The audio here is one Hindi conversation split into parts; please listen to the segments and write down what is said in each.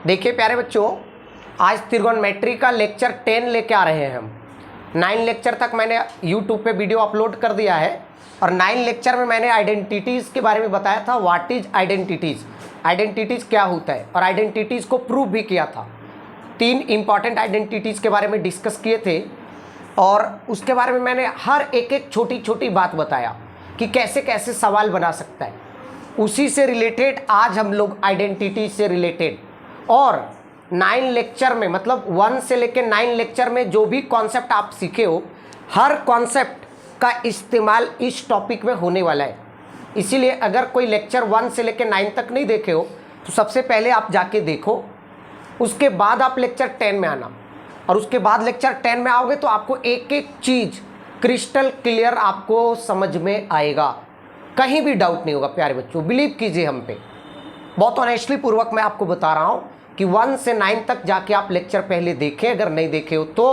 देखिए प्यारे बच्चों, आज त्रिगोनोमेट्री का लेक्चर 10 लेके आ रहे हैं हम। 9 लेक्चर तक मैंने यूट्यूब पे वीडियो अपलोड कर दिया है और 9 लेक्चर में मैंने आइडेंटिटीज़ के बारे में बताया था। व्हाट इज आइडेंटिटीज़, आइडेंटिटीज़ क्या होता है और आइडेंटिटीज़ को प्रूव भी किया था। 3 इंपॉर्टेंट आइडेंटिटीज़ के बारे में डिस्कस किए थे और उसके बारे में मैंने हर एक छोटी छोटी बात बताया कि कैसे कैसे सवाल बना सकता है। उसी से रिलेटेड आज हम लोग आइडेंटिटीज से रिलेटेड और 9 लेक्चर में, मतलब 1 से लेकर 9 लेक्चर में जो भी कॉन्सेप्ट आप सीखे हो, हर कॉन्सेप्ट का इस्तेमाल इस टॉपिक में होने वाला है। इसीलिए अगर कोई लेक्चर 1 से लेकर 9 तक नहीं देखे हो तो सबसे पहले आप जाके देखो, उसके बाद आप लेक्चर 10 में आना और उसके बाद लेक्चर 10 में आओगे तो आपको एक एक चीज़ क्रिस्टल क्लियर आपको समझ में आएगा, कहीं भी डाउट नहीं होगा। प्यारे बच्चों, बिलीव कीजिए हम पे, बहुत ऑनेस्टली पूर्वक मैं आपको बता रहा हूँ कि 1 से 9 तक जाके आप लेक्चर पहले देखें अगर नहीं देखे हो तो,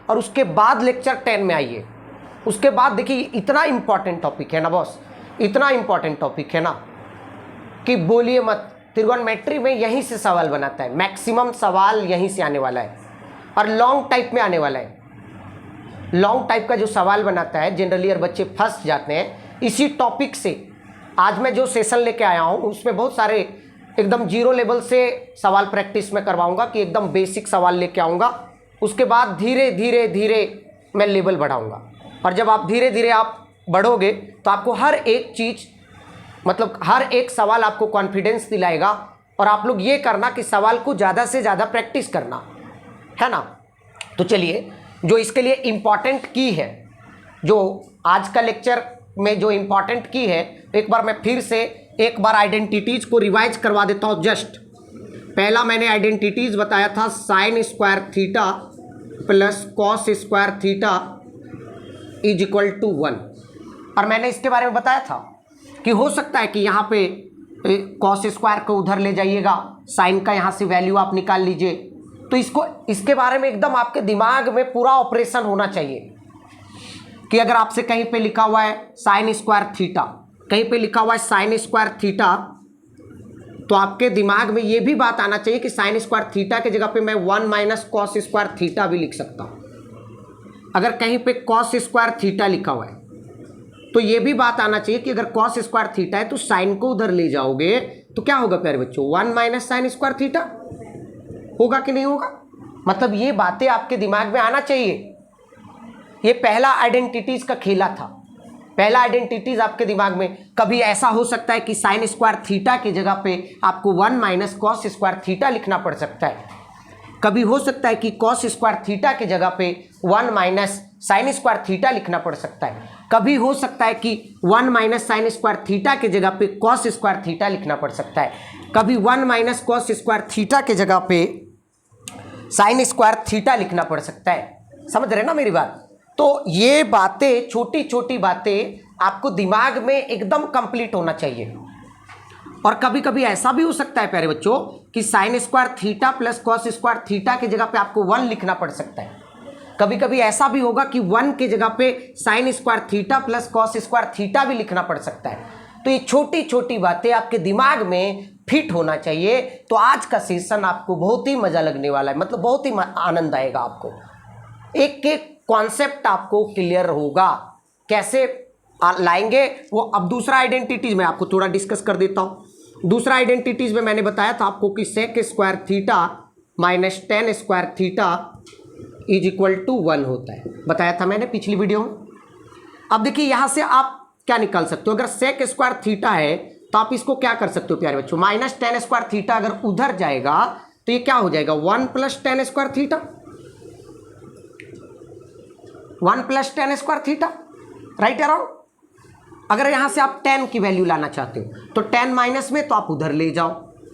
और उसके बाद लेक्चर 10 में आइए। उसके बाद देखिए, इतना इंपॉर्टेंट टॉपिक है ना बॉस, इतना इंपॉर्टेंट टॉपिक है ना कि बोलिए मत। त्रिगोनोमेट्री में यहीं से सवाल बनाता है, मैक्सिमम सवाल यहीं से आने वाला है और लॉन्ग टाइप में आने वाला है। लॉन्ग टाइप का जो सवाल बनाता है जनरली और बच्चे फंस जाते हैं इसी टॉपिक से। आज मैं जो सेशन लेके आया हूँ उसमें बहुत सारे एकदम जीरो लेवल से सवाल प्रैक्टिस में करवाऊंगा कि एकदम बेसिक सवाल लेके आऊँगा। उसके बाद धीरे धीरे धीरे मैं लेवल बढ़ाऊँगा और जब आप धीरे धीरे आप बढ़ोगे तो आपको हर एक चीज़, मतलब हर एक सवाल आपको कॉन्फिडेंस दिलाएगा। और आप लोग ये करना कि सवाल को ज़्यादा से ज़्यादा प्रैक्टिस करना है ना। तो चलिए, जो इसके लिए इम्पॉर्टेंट की है, जो आज का लेक्चर में जो इम्पॉर्टेंट की है, एक बार मैं फिर से एक बार आइडेंटिटीज़ को रिवाइज करवा देता हूँ। जस्ट पहला मैंने आइडेंटिटीज़ बताया था sine square theta plus cos square theta is equal to 1। और मैंने इसके बारे में बताया था कि हो सकता है कि यहाँ पे कॉस स्क्वायर को उधर ले जाइएगा, साइन का यहाँ से वैल्यू आप निकाल लीजिए। तो इसके बारे में एकदम आपके दिमाग में पूरा ऑपरेशन होना चाहिए कि अगर आपसे कहीं पे लिखा हुआ है साइन स्क्वायर थीटा, कहीं पे लिखा हुआ है साइन स्क्वायर थीटा, तो आपके दिमाग में ये भी बात आना चाहिए कि साइन स्क्वायर थीटा की जगह पे मैं 1 माइनस कॉस स्क्वायर थीटा भी लिख सकता हूँ। अगर कहीं पे कॉस स्क्वायर थीटा लिखा हुआ है तो ये भी बात आना चाहिए कि अगर कॉस स्क्वायर थीटा है तो साइन को उधर ले जाओगे तो क्या होगा प्यारे बच्चों, 1 माइनस साइन स्क्वायर थीटा होगा कि नहीं होगा। मतलब ये बातें आपके दिमाग में आना चाहिए। ये पहला आइडेंटिटीज का खेला था। पहला आइडेंटिटीज आपके दिमाग में, कभी ऐसा हो सकता है कि साइन स्क्वायर थीटा की जगह पे आपको 1 माइनस कॉस स्क्वायर थीटा लिखना पड़ सकता है। कभी हो सकता है कि कॉस स्क्वायर थीटा की जगह पे 1 माइनस साइन स्क्वायर थीटा लिखना पड़ सकता है। कभी हो सकता है कि 1 माइनस साइन स्क्वायर थीटा की जगह पे कॉस स्क्वायर थीटा लिखना पड़ सकता है। कभी 1 माइनस कॉस स्क्वायर थीटा की जगह पे साइन स्क्वायर थीटा लिखना पड़ सकता है। समझ रहे ना मेरी बात। तो ये बातें, छोटी छोटी बातें आपको दिमाग में एकदम कंप्लीट होना चाहिए। और कभी कभी ऐसा भी हो सकता है प्यारे बच्चों कि sign square theta plus cos square theta की जगह पे आपको 1 लिखना पड़ सकता है। कभी कभी ऐसा भी होगा कि 1 की जगह पे sign square theta plus cos square theta भी लिखना पड़ सकता है। तो ये छोटी छोटी बातें आपके दिमाग में फिट होना चाहिए। तो आज का सेशन आपको बहुत ही मजा लगने वाला है, मतलब बहुत ही आनंद आएगा आपको। एक एक कॉन्सेप्ट आपको क्लियर होगा, कैसे लाएंगे वो। अब दूसरा आइडेंटिटीज में आपको थोड़ा डिस्कस कर देता हूं। दूसरा आइडेंटिटीज में मैंने बताया था आपको कि sec square theta minus tan square theta is equal to 1 होता है, बताया था मैंने पिछली वीडियो में। अब देखिए, यहां से आप क्या निकाल सकते हो। अगर सेक स्क्वायर थीटा है तो आप इसको क्या कर सकते हो प्यारे बच्चों, माइनस टेन स्क्वायर थीटा अगर उधर जाएगा तो ये क्या हो जाएगा, 1 plus ten square theta, 1 plus ten square theta, right around. अगर यहां से आप 10 की वैल्यू लाना चाहते हो तो 10 माइनस में तो आप उधर ले जाओ,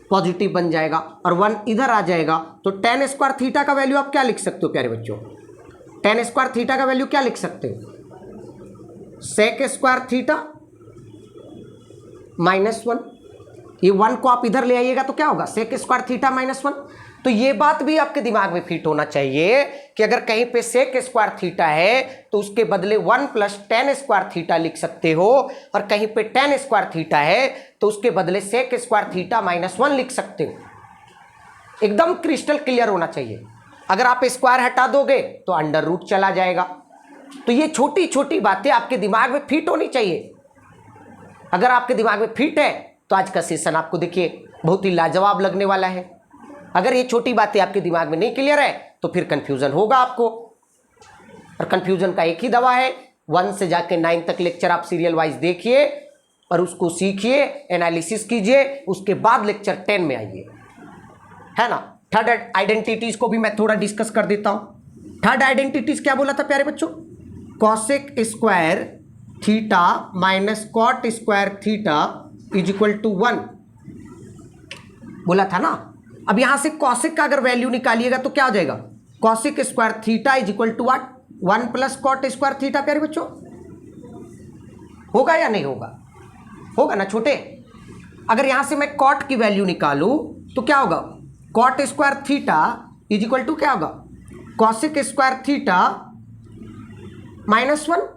पॉजिटिव बन जाएगा और 1 इधर आ जाएगा। तो टेन स्क्वायर थीटा का वैल्यू आप क्या लिख सकते हो प्यारे बच्चों, टेन स्क्वायर थीटा का वैल्यू क्या लिख सकते हो, सेक स्क्वायर थीटा माइनस 1। ये 1 को आप इधर ले आइएगा तो क्या होगा, सेक स्क्वायर थीटा माइनस 1। तो ये बात भी आपके दिमाग में फिट होना चाहिए कि अगर कहीं पे सेक स्क्वायर थीटा है तो उसके बदले 1 प्लस टेन स्क्वायर थीटा लिख सकते हो, और कहीं पे टेन स्क्वायर थीटा है तो उसके बदले सेक स्क्वायर थीटा माइनस 1 लिख सकते हो। एकदम क्रिस्टल क्लियर होना चाहिए। अगर आप स्क्वायर हटा दोगे तो अंडर रूट चला जाएगा। तो ये छोटी छोटी बातें आपके दिमाग में फिट होनी चाहिए। अगर आपके दिमाग में फिट है तो आज का सेशन आपको देखिए बहुत ही लाजवाब लगने वाला है। अगर ये छोटी बातें आपके दिमाग में नहीं क्लियर है तो फिर कंफ्यूजन होगा आपको, और कंफ्यूजन का एक ही दवा है, 1 से जाके 9 तक लेक्चर आप सीरियल वाइज देखिए और उसको सीखिए, एनालिसिस कीजिए, उसके बाद लेक्चर 10 में आइए, है ना। थर्ड आइडेंटिटीज को भी मैं थोड़ा डिस्कस कर देता हूं। थर्ड आइडेंटिटीज क्या बोला था प्यारे बच्चों? Cosec square theta minus cot square theta is equal to 1 बोला था ना। अब यहां से कॉसेक का अगर वैल्यू निकालिएगा तो क्या हो जाएगा? Cosec square theta is equal to what? 1 plus cot square theta. प्यारे बच्चों होगा या नहीं होगा? होगा ना छोटे। अगर यहां से मैं कॉट की वैल्यू निकालूं तो क्या होगा? Cot square theta is equal to क्या होगा? Cosec square theta -1।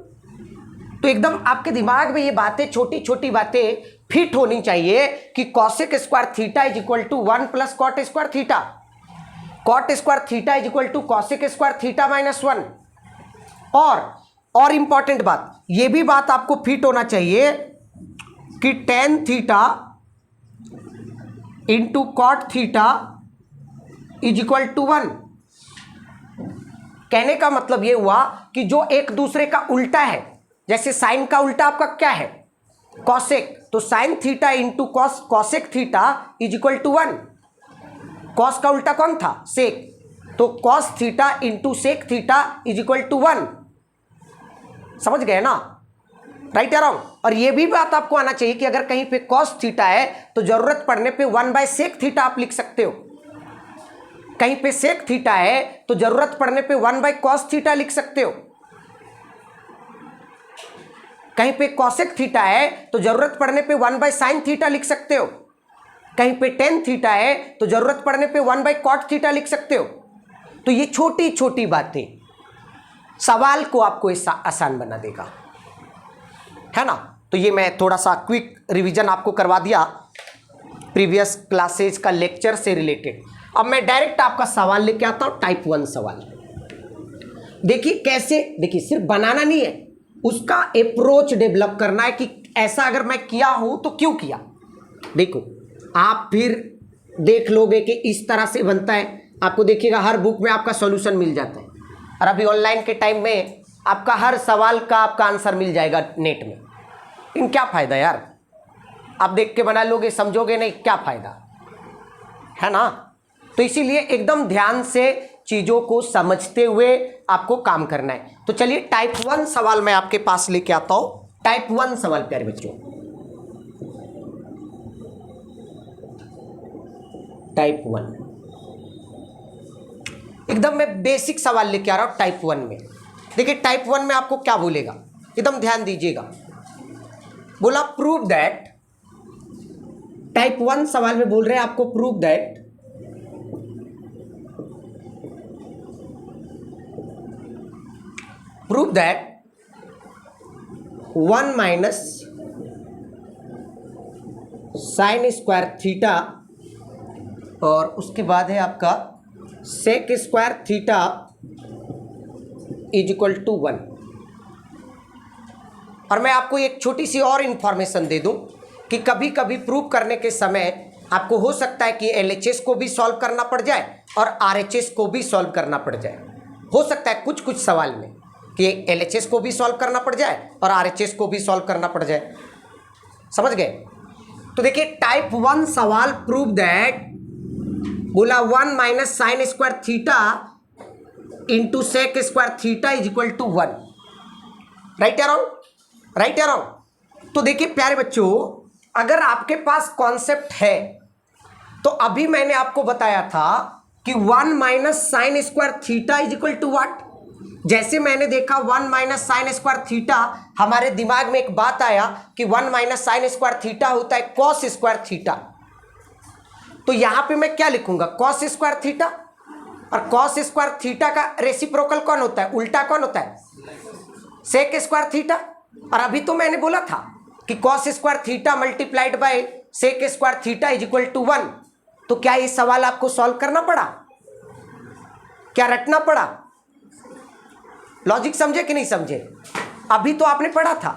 तो एकदम आपके दिमाग में ये बातें, छोटी छोटी बातें फिट होनी चाहिए कि cosec square theta is equal to 1 plus cot square theta, cot square theta is equal to cosec square theta -1। और इंपॉर्टेंट बात, ये भी बात आपको फिट होना चाहिए कि tan theta into cot theta is equal to 1। कहने का मतलब ये हुआ कि जो एक दूसरे का उल्टा है, जैसे साइन का उल्टा आपका क्या है? कॉसेक। तो sine theta into cosec theta is equal to 1। Cos का उल्टा कौन था? सेक। तो cos theta into sec theta is equal to 1। समझ गए ना? राइट या रॉन्ग? और ये भी बात आपको आना चाहिए कि अगर कहीं पे कॉस थीटा है तो जरूरत पड़ने पे 1/सेक थीटा आप लिख सकते हो। कहीं पे सेक थीटा है तो जरूरत पड़ने पे 1/कॉस थीटा लिख सकते हो। कहीं पे कॉसेक थीटा है तो जरूरत पड़ने पे 1/साइन थीटा लिख सकते हो। कहीं पे टेन थीटा है तो जरूरत पड़ने पे 1/कॉट थीटा लिख सकते हो। तो ये छोटी छोटी बातें सवाल को आपको आसान बना देगा, है ना। तो ये मैं थोड़ा सा क्विक रिवीजन आपको करवा दिया प्रीवियस क्लासेज का लेक्चर से रिलेटेड। अब मैं डायरेक्ट आपका सवाल लेके आता हूं, टाइप 1 सवाल। देखिए कैसे, देखिए सिर्फ बनाना नहीं है, उसका अप्रोच डेवलप करना है कि ऐसा अगर मैं किया हूं तो क्यों किया। देखो आप फिर देख लोगे कि इस तरह से बनता है। आपको देखिएगा हर बुक में आपका सॉल्यूशन मिल जाता है, और अभी ऑनलाइन के टाइम में आपका हर सवाल का आपका आंसर मिल जाएगा नेट में। इन क्या फ़ायदा यार, आप देख के बना लोगे, समझोगे नहीं, क्या फ़ायदा, है ना। तो इसीलिए एकदम ध्यान से चीज़ों को समझते हुए आपको काम करना है। तो चलिए टाइप 1 सवाल मैं आपके पास लेके आता हूं। टाइप 1 सवाल प्यारे बच्चों, टाइप 1 एकदम मैं बेसिक सवाल लेके आ रहा हूं टाइप 1 में। देखिए टाइप 1 में आपको क्या बोलेगा, एकदम ध्यान दीजिएगा। बोला प्रूव दैट, टाइप 1 सवाल में बोल रहे हैं आपको prove that prove that 1 minus sine square theta और उसके बाद है आपका sec square theta is equal to 1। और मैं आपको एक छोटी सी और इंफॉर्मेशन दे दूं कि कभी कभी प्रूव करने के समय आपको हो सकता है कि LHS को भी सॉल्व करना पड़ जाए और RHS को भी सॉल्व करना पड़ जाए। हो सकता है कुछ कुछ सवाल में कि LHS को भी सॉल्व करना पड़ जाए और RHS को भी सॉल्व करना पड़ जाए। समझ गए? तो देखिए टाइप 1 सवाल प्रूव दैट, बोला 1 minus sine square theta into sec square theta is equal to 1। Right या रॉन्ग? राइट या रॉन्ग? तो देखिए प्यारे बच्चों, अगर आपके पास कॉन्सेप्ट है तो अभी मैंने आपको बताया था कि 1 minus sine square theta is equal to what. जैसे मैंने देखा 1 माइनस साइन स्क्वायर थीटा, हमारे दिमाग में एक बात आया कि 1 माइनस साइन स्क्वायर थीटा होता है कॉस स्क्वायर थीटा। तो यहां पे मैं क्या लिखूंगा? Cos square theta. और कॉस स्क्वायर थीटा का रेसिप्रोकल कौन होता है? उल्टा कौन होता है? Sec square theta. और अभी तो मैंने बोला था कि cos square theta multiplied by sec square theta is equal to 1। तो क्या ये सवाल आपको सॉल्व करना पड़ा, क्या रटना पड़ा? लॉजिक समझे कि नहीं समझे? अभी तो आपने पढ़ा था,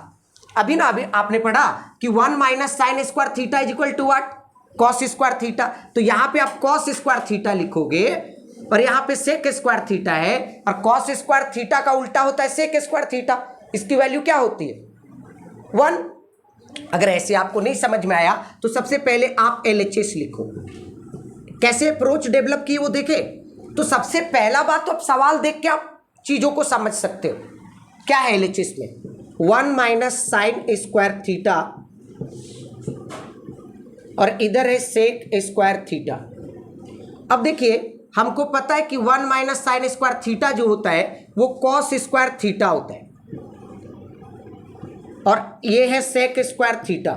अभी आपने पढ़ा कि 1 minus sine square theta is equal to what, cos square theta. तो यहां पे आप कॉस स्क्वायर थीटा लिखोगे और यहां पे सेक स्क्वायर थीटा है, और कॉस स्क्वायर थीटा का उल्टा होता है सेक स्क्वायर थीटा। इसकी वैल्यू क्या होती है? 1। अगर ऐसे आपको नहीं समझ में आया तो सबसे पहले आप LHS लिखो। कैसे अप्रोच डेवलप की वो देखे। तो सबसे पहला बात तो आप सवाल देख के आप चीजों को समझ सकते हो। क्या है LHS में? 1 माइनस साइन स्क्वायर थीटा और इधर है सेक स्क्वायर थीटा। अब देखिए हमको पता है कि 1 माइनस साइन स्क्वायर थीटा जो होता है वो कॉस स्क्वायर थीटा होता है, और ये है सेक स्क्वायर थीटा,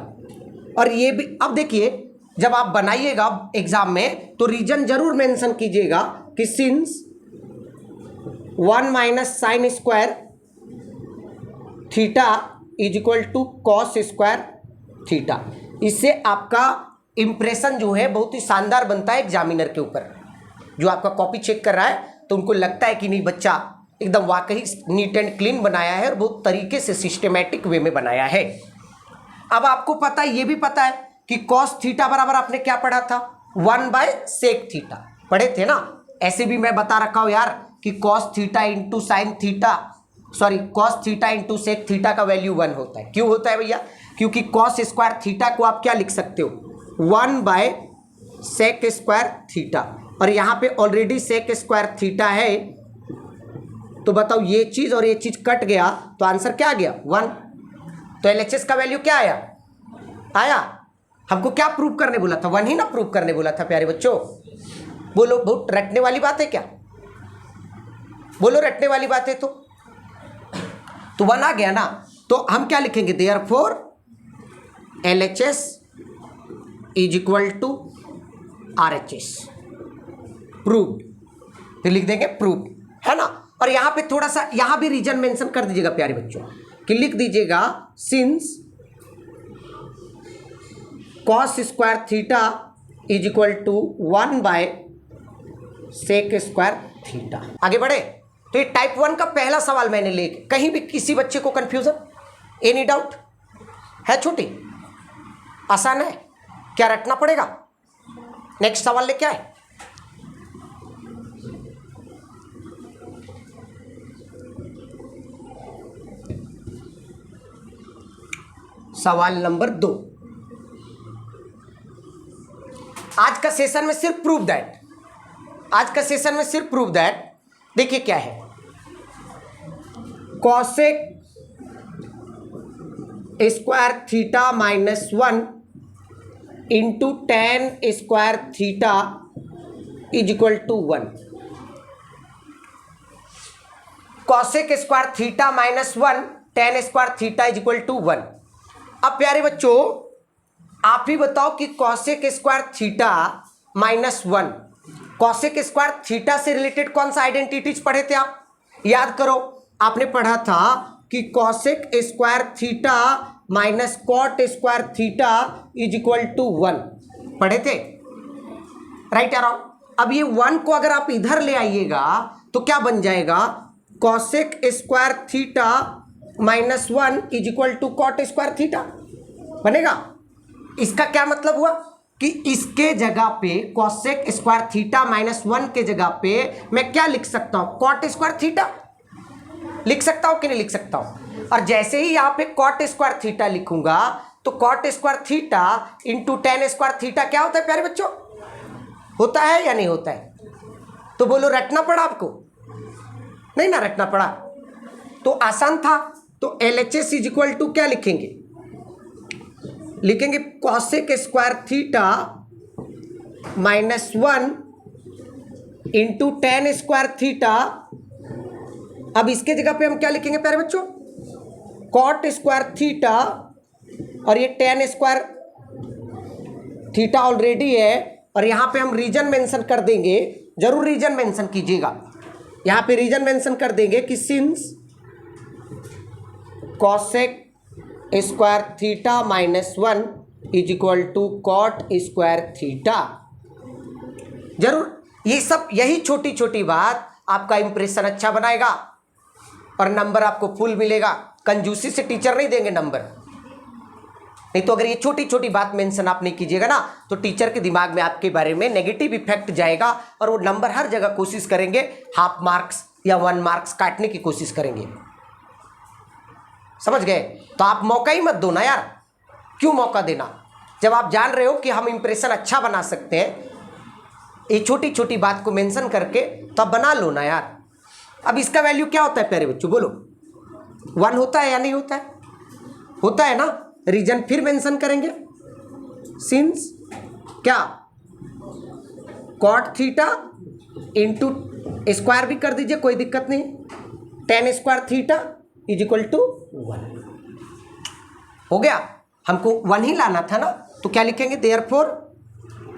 और ये भी। अब देखिए जब आप बनाइएगा एग्जाम में तो रीजन जरूर मेंशन कीजिएगा कि since 1 minus sine square theta is equal to cos square theta. इससे आपका इंप्रेशन जो है बहुत ही शानदार बनता है एग्जामिनर के ऊपर। जो आपका कॉपी चेक कर रहा है तो उनको लगता है कि नहीं बच्चा एकदम वाकई नीट एंड क्लीन बनाया है और बहुत तरीके से सिस्टमेटिक वे में बनाया है। अब आपको पता है, ये भी पता है कि कॉस थीटा बराबर आपने क्या पढ़ा था? 1 बाय सेक थीटा पढ़े थे ना। ऐसे भी मैं बता रखा हूं यार कि cos theta into sine theta, sorry cos theta into sec theta का वैल्यू 1 होता है। क्यों होता है भैया? क्योंकि कॉस स्क्वायर थीटा को आप क्या लिख सकते हो? 1 बाय सेक स्क्वायर थीटा, और यहां पे ऑलरेडी सेक स्क्वायर थीटा है। तो बताओ ये चीज और ये चीज कट गया तो आंसर क्या आ गया? 1। तो LHS का वैल्यू क्या आया? हमको क्या प्रूव करने बोला था? 1 ही ना प्रूव करने बोला था प्यारे बच्चों। बोलो, बहुत रटने वाली बात है क्या? बोलो रटने वाली बात है तो 1 आ गया ना। तो हम क्या लिखेंगे? Therefore LHS is equal to RHS, proved. फिर लिख देंगे प्रूव्ड, है ना। और यहां पे थोड़ा सा यहां भी रीजन मेंशन कर दीजिएगा प्यारे बच्चों, कि लिख दीजिएगा since cos square theta is equal to 1 by sec square theta. आगे बढ़े। तो ये टाइप 1 का पहला सवाल मैंने लेके, कहीं भी किसी बच्चे को कंफ्यूजन, एनी डाउट है? छोटी आसान है, क्या रटना पड़ेगा? नेक्स्ट सवाल लेके आए। सवाल नंबर 2। आज का सेशन में सिर्फ प्रूव दैट, आज का सेशन में सिर्फ प्रूव दैट। देखिए क्या है, cosec square theta minus 1 into tan square theta is equal to 1। Cosec square theta minus 1 tan square theta is equal to 1। अब प्यारे बच्चों आप ही बताओ कि cosec square theta minus 1, cosec square theta से रिलेटेड कौन सा आइडेंटिटीज पढ़े थे आप? याद करो, आपने पढ़ा था कि cosec square theta minus cot square theta is equal to 1 पढ़े थे, राइट या रॉन्ग? अब ये 1 को अगर आप इधर ले आइएगा तो क्या बन जाएगा? Cosec square theta minus 1 is equal to cot square theta बनेगा। इसका क्या मतलब हुआ कि इसके जगह पे कॉसेक स्क्वायर थीटा माइनस 1 के जगह पे मैं क्या लिख सकता हूं? कॉट स्क्वायर थीटा लिख सकता हूं कि नहीं लिख सकता हूं? और जैसे ही यहां पे कॉट स्क्वायर थीटा लिखूंगा तो cot square theta into tan square theta क्या होता है प्यारे बच्चों? होता है या नहीं होता है? तो बोलो रटना पड़ा आपको? नहीं ना रटना पड़ा, तो आसान था। तो LHS इज इक्वल टू क्या लिखेंगे? लिखेंगे cosec square theta minus 1 into tan square theta. अब इसके जगह पे हम क्या लिखेंगे प्यारे बच्चों? कॉट स्क्वायर थीटा, और ये टेन स्क्वायर थीटा ऑलरेडी है, और यहां पे हम रीजन मेंशन कर देंगे, जरूर रीजन मेंशन कीजिएगा। यहां पे रीजन मेंशन कर देंगे कि since cosec square theta minus 1 is equal to cot square theta, जरूर ये सब, यही छोटी छोटी बात आपका इंप्रेशन अच्छा बनाएगा और नंबर आपको फुल मिलेगा। कंजूसी से टीचर नहीं देंगे नंबर, नहीं तो अगर ये छोटी छोटी बात मेंशन आप नहीं कीजिएगा ना तो टीचर के दिमाग में आपके बारे में नेगेटिव इफेक्ट जाएगा और वो नंबर हर जगह कोशिश करेंगे हाफ मार्क्स या 1 मार्क्स काटने की कोशिश करेंगे। समझ गए? तो आप मौका ही मत दो ना यार, क्यों मौका देना जब आप जान रहे हो कि हम इंप्रेशन अच्छा बना सकते हैं। ये छोटी छोटी बात को मेंशन करके तो आप बना लो ना यार। अब इसका वैल्यू क्या होता है प्यारे बच्चों, बोलो 1 होता है या नहीं होता है? होता है ना। रीजन फिर मेंशन करेंगे, सिंस क्या कॉट थीटा इंटू स्क्वायर भी कर दीजिए, कोई दिक्कत नहीं, tan square theta is equal to 1 हो गया। हमको 1 ही लाना था ना, तो क्या लिखेंगे, therefore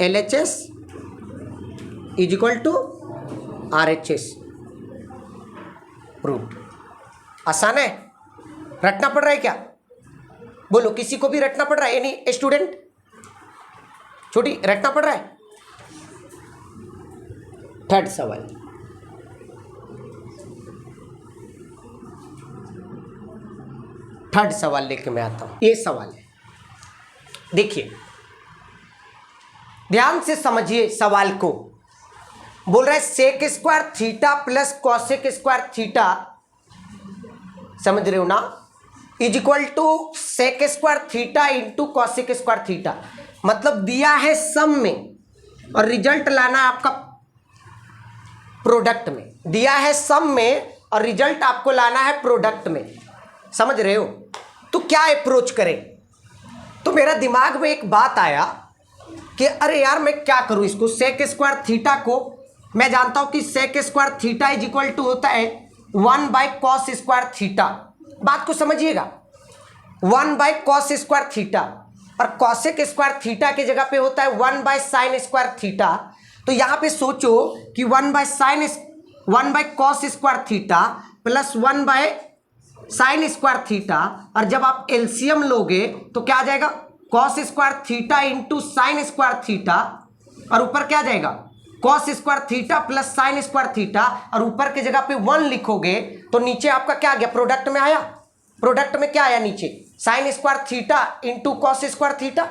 LHS is equal to RHS proved. आसान है, रटना पड़ रहा है क्या? बोलो, किसी को भी रटना पड़ रहा है? एनी स्टूडेंट छोटी रटना पड़ रहा है? थर्ड सवाल, थर्ड सवाल लेके मैं आता हूं। ये सवाल है, देखिए ध्यान से समझिए सवाल को। बोल रहा है sec square theta plus cosec square theta, समझ रहे हो ना, is equal to sec square theta into cosec square theta. मतलब दिया है सम में और रिजल्ट लाना है आपका प्रोडक्ट में। दिया है सम में और रिजल्ट आपको लाना है प्रोडक्ट में। समझ रहे हो? तो क्या अप्रोच करें? तो मेरा दिमाग में एक बात आया कि अरे यार मैं क्या करूं इसको, सेक स्क्वायर थीटा को मैं जानता हूं कि sec square theta is equal to होता है 1/cos स्क्वायर थीटा। बात को समझिएगा, 1/cos स्क्वायर थीटा और कॉसेक स्क्वायर थीटा की जगह पे होता है 1/sin स्क्वायर थीटा। तो यहां पे सोचो कि 1/cos square theta plus 1/sin square theta, और जब आप एलसीएम लोगे तो क्या आ जाएगा, cos square theta into sine square theta, और ऊपर क्या आ जाएगा, cos square theta plus sign square theta, और ऊपर की जगह पे 1 लिखोगे तो नीचे आपका क्या आ गया, प्रोडक्ट में आया। प्रोडक्ट में क्या आया नीचे, sine square theta into cos square theta,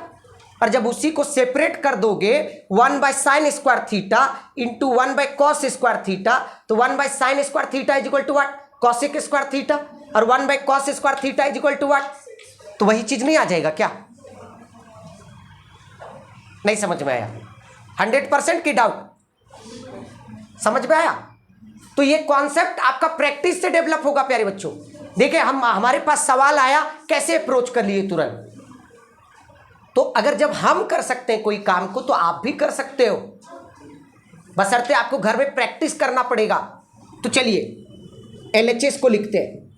और जब उसी को सेपरेट कर दोगे 1/sin square theta into 1/cos square theta, तो 1/sin square theta is equal to what, cosec square theta, और 1/cos square theta is equal to what. तो वही चीज नहीं आ जाएगा क्या? नहीं समझ में आया? 100% की डाउट समझ में आया? तो ये कॉन्सेप्ट आपका प्रैक्टिस से डेवलप होगा प्यारे बच्चों। देखिए हमारे पास सवाल आया, कैसे अप्रोच कर लिए तुरंत। तो अगर जब हम कर सकते हैं कोई काम को तो आप भी कर सकते हो, बशर्ते आपको घर में प्रैक्टिस करना पड़ेगा। तो चलिए LHS को लिखते हैं।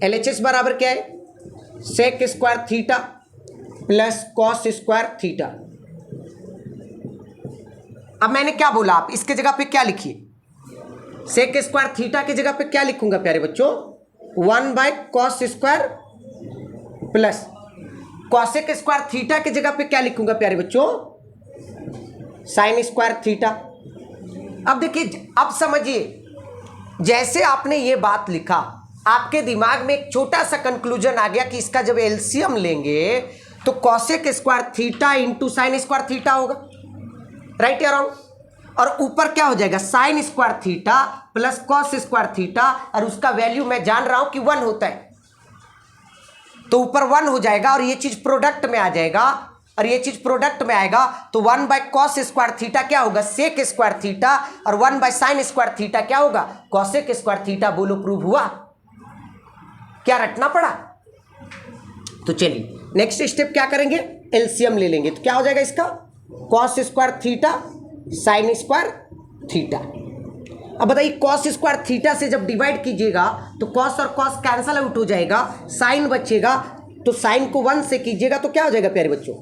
LHS बराबर क्या है, sec square theta plus cos square theta. अब मैंने क्या बोला, आप इसके जगह पे क्या लिखिए, सेक स्क्वायर थीटा की जगह पे क्या लिखूंगा प्यारे बच्चों, 1/cos square plus cosec square theta की जगह पे क्या लिखूंगा प्यारे बच्चों, साइन स्क्वायर थीटा। अब देखिए, अब समझिए, जैसे आपने ये बात लिखा आपके दिमाग में एक छोटा सा कंक्लूजन आ गया कि इसका जब एलसीएम लेंगे तो cosec square theta into sine square theta होगा, राइट या रॉन्ग? और ऊपर क्या हो जाएगा, sign square theta plus cos square theta, और उसका वैल्यू मैं जान रहा हूं कि 1 होता है, तो ऊपर 1 हो जाएगा और ये चीज प्रोडक्ट में आ जाएगा, और ये चीज प्रोडक्ट में आएगा तो 1/cos स्क्वायर थीटा क्या होगा, सेक स्क्वायर थीटा, और 1/sin स्क्वायर थीटा क्या होगा, कॉसेक स्क्वायर थीटा। बोलो प्रूव हुआ? क्या रटना पड़ा? तो चलिए नेक्स्ट स्टेप क्या करेंगे, एलसीएम ले लेंगे। तो क्या हो जाएगा इसका, cos square theta sine square theta. अब बताइए, कॉस स्क्वायर थीटा से जब डिवाइड कीजिएगा तो कॉस और कॉस कैंसल आउट हो जाएगा, साइन बचेगा, तो साइन को 1 से कीजिएगा तो क्या हो जाएगा प्यारे बच्चों,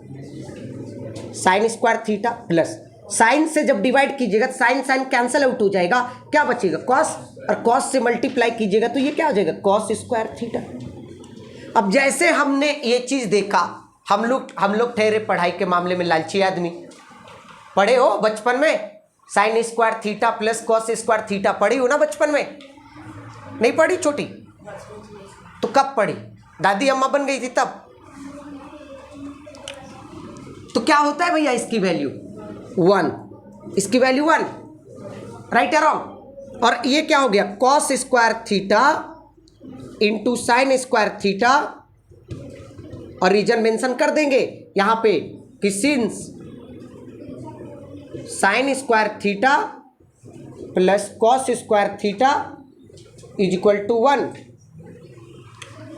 sign square theta plus sign से जब डिवाइड कीजिएगा साइन साइन कैंसल आउट हो जाएगा, क्या बचेगा, कॉस, और कॉस से मल्टीप्लाई कीजिएगा तो ये क्या हो जाएगा, कॉस स्क्वायर थीटा। अब जैसे हमने ये चीज देखा, हम लोग ठहरे पढ़ाई के मामले में लालची आदमी, पढ़े हो बचपन में? Sign square theta plus cos square theta पढ़ी हो ना बचपन में? नहीं पढ़ी छोटी? तो कब पढ़ी? दादी अम्मा बन गई थी तब? तो क्या होता है भैया इसकी वैल्यू 1, इसकी वैल्यू 1, राइट या रॉन्ग? और ये क्या हो गया? Cos square theta into sine square theta, और रीजन मेंशन कर देंगे यहां पे कि since sine square theta plus cos square theta is equal to 1।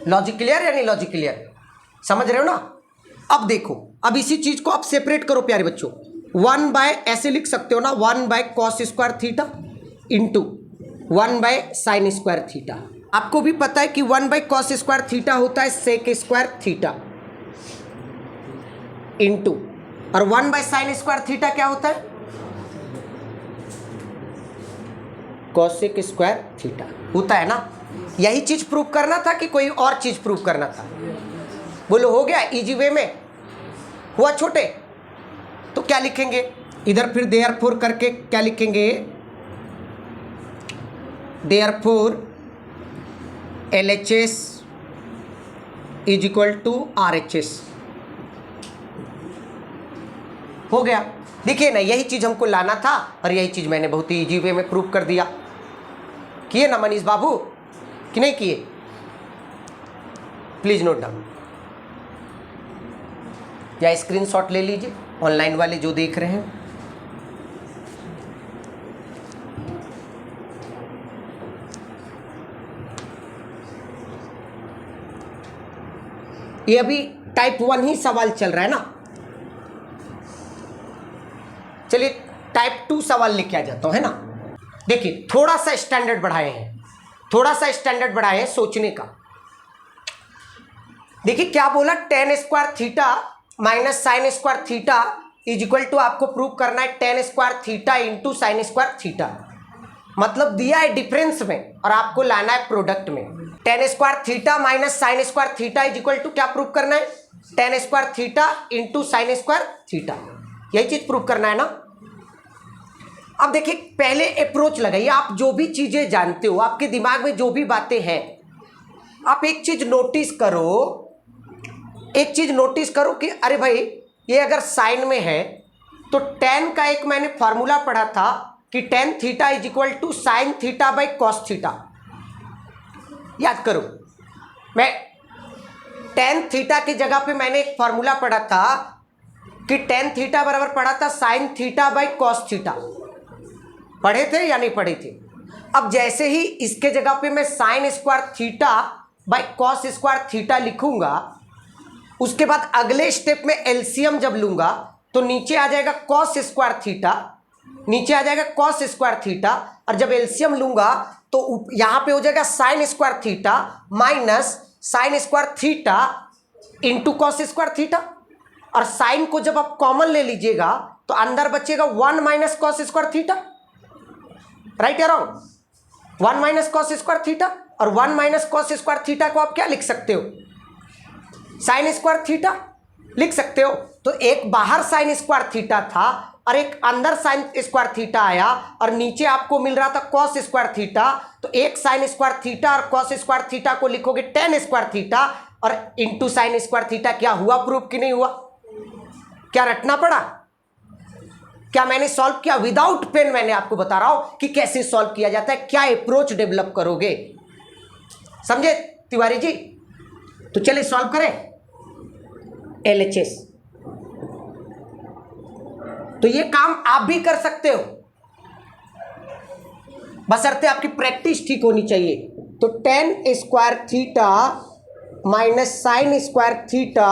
Logic clear या नहीं लॉजिक क्लियर? समझ रहे हो ना? अब देखो, अब इसी चीज को आप सेपरेट करो प्यारे बच्चों। 1 बाय ऐसे लिख सकते हो ना, 1 bye cos square theta into 1 by sign square theta. आपको भी पता है कि 1 बाय कॉस स्क्वायर थीटा होता है सेक स्क्वायर थीटा इंटू, और 1 बाय साइन स्क्वायर थीटा क्या होता है? कॉसेक स्क्वायर थीटा होता है ना। यही चीज प्रूव करना था कि कोई और चीज प्रूव करना था? बोलो हो गया इजी वे में? हुआ छोटे? तो क्या लिखेंगे इधर फिर? देयरफॉर करके क्या लिखेंगे? Therefore LHS is equal to RHS। हो गया। देखिए ना, यही चीज हमको लाना था और यही चीज मैंने बहुत ही इजी वे में प्रूव कर दिया। किए ना मनीष बाबू कि नहीं किए? प्लीज नोट डाउन या स्क्रीनशॉट ले लीजिए, ऑनलाइन वाले जो देख रहे हैं। ये अभी टाइप 1 ही सवाल चल रहा है ना। चलिए टाइप 2 सवाल लेके आ जाता हूं, है ना। देखिए थोड़ा सा स्टैंडर्ड बढ़ाए हैं, थोड़ा सा स्टैंडर्ड बढ़ाए हैं सोचने का। देखिए क्या बोला, tan square theta minus sine square theta is equal to, आपको प्रूव करना है tan square theta into sine square theta. मतलब दिया है डिफरेंस में और आपको लाना है प्रोडक्ट में। Tan square theta minus sine square theta is equal to क्या प्रूव करना है? Tan square theta into sine square theta. यही चीज प्रूव करना है ना। अब देखिए पहले अप्रोच लगाइए। आप जो भी चीजें जानते हो, आपके दिमाग में जो भी बातें हैं, आप एक चीज नोटिस करो, एक चीज नोटिस करो कि अरे भाई ये अगर साइन में है तो टेन का एक मैंने फॉर्मूला पढ़ा था कि tan theta is equal to sine theta by cos theta. याद करो, मैं टेन थीटा की जगह पे मैंने एक फॉर्मूला पढ़ा था कि टेन थीटा बराबर पढ़ा था sign theta by cos theta. पढ़े थे या नहीं पढ़े थे? अब जैसे ही इसके जगह पे मैं sign square theta by cos square theta लिखूंगा, उसके बाद अगले स्टेप में एलसीएम जब लूंगा तो नीचे आ जाएगा कॉस स्क्वायर थीटा, नीचे आ जाएगा कॉस स्क्वायर थीटा, और जब एलसीएम लूंगा तो यहां पे हो जाएगा sign square theta minus sine square theta into cos square theta. और साइन को जब आप कॉमन ले लीजिएगा तो अंदर बचेगा 1 minus cos square theta. Right या wrong? 1 minus cos square theta, और 1 माइनस कॉस स्क्वायर थीटा को आप क्या लिख सकते हो? साइन स्क्वायर थीटा लिख सकते हो। तो एक बाहर साइन स्क्वायर थीटा था और एक अंदर साइन स्क्वायर थीटा आया, और नीचे आपको मिल रहा था कॉस स्क्वायर थीटा। तो एक साइन स्क्वायर थीटा और कॉस स्क्वायर थीटा को लिखोगे टेन स्क्वायर थीटा और इंटू साइन स्क्वायर थीटा। क्या हुआ प्रूफ कि नहीं हुआ? क्या रटना पड़ा? क्या मैंने सॉल्व किया? विदाउट पेन मैंने आपको बता रहा हूं कि कैसे सॉल्व किया जाता है, क्या अप्रोच डेवलप करोगे। समझे तिवारी जी? तो चलिए सॉल्व करें LHS। तो ये काम आप भी कर सकते हो, बशर्ते आपकी प्रैक्टिस ठीक होनी चाहिए। तो ten square theta minus sine square theta.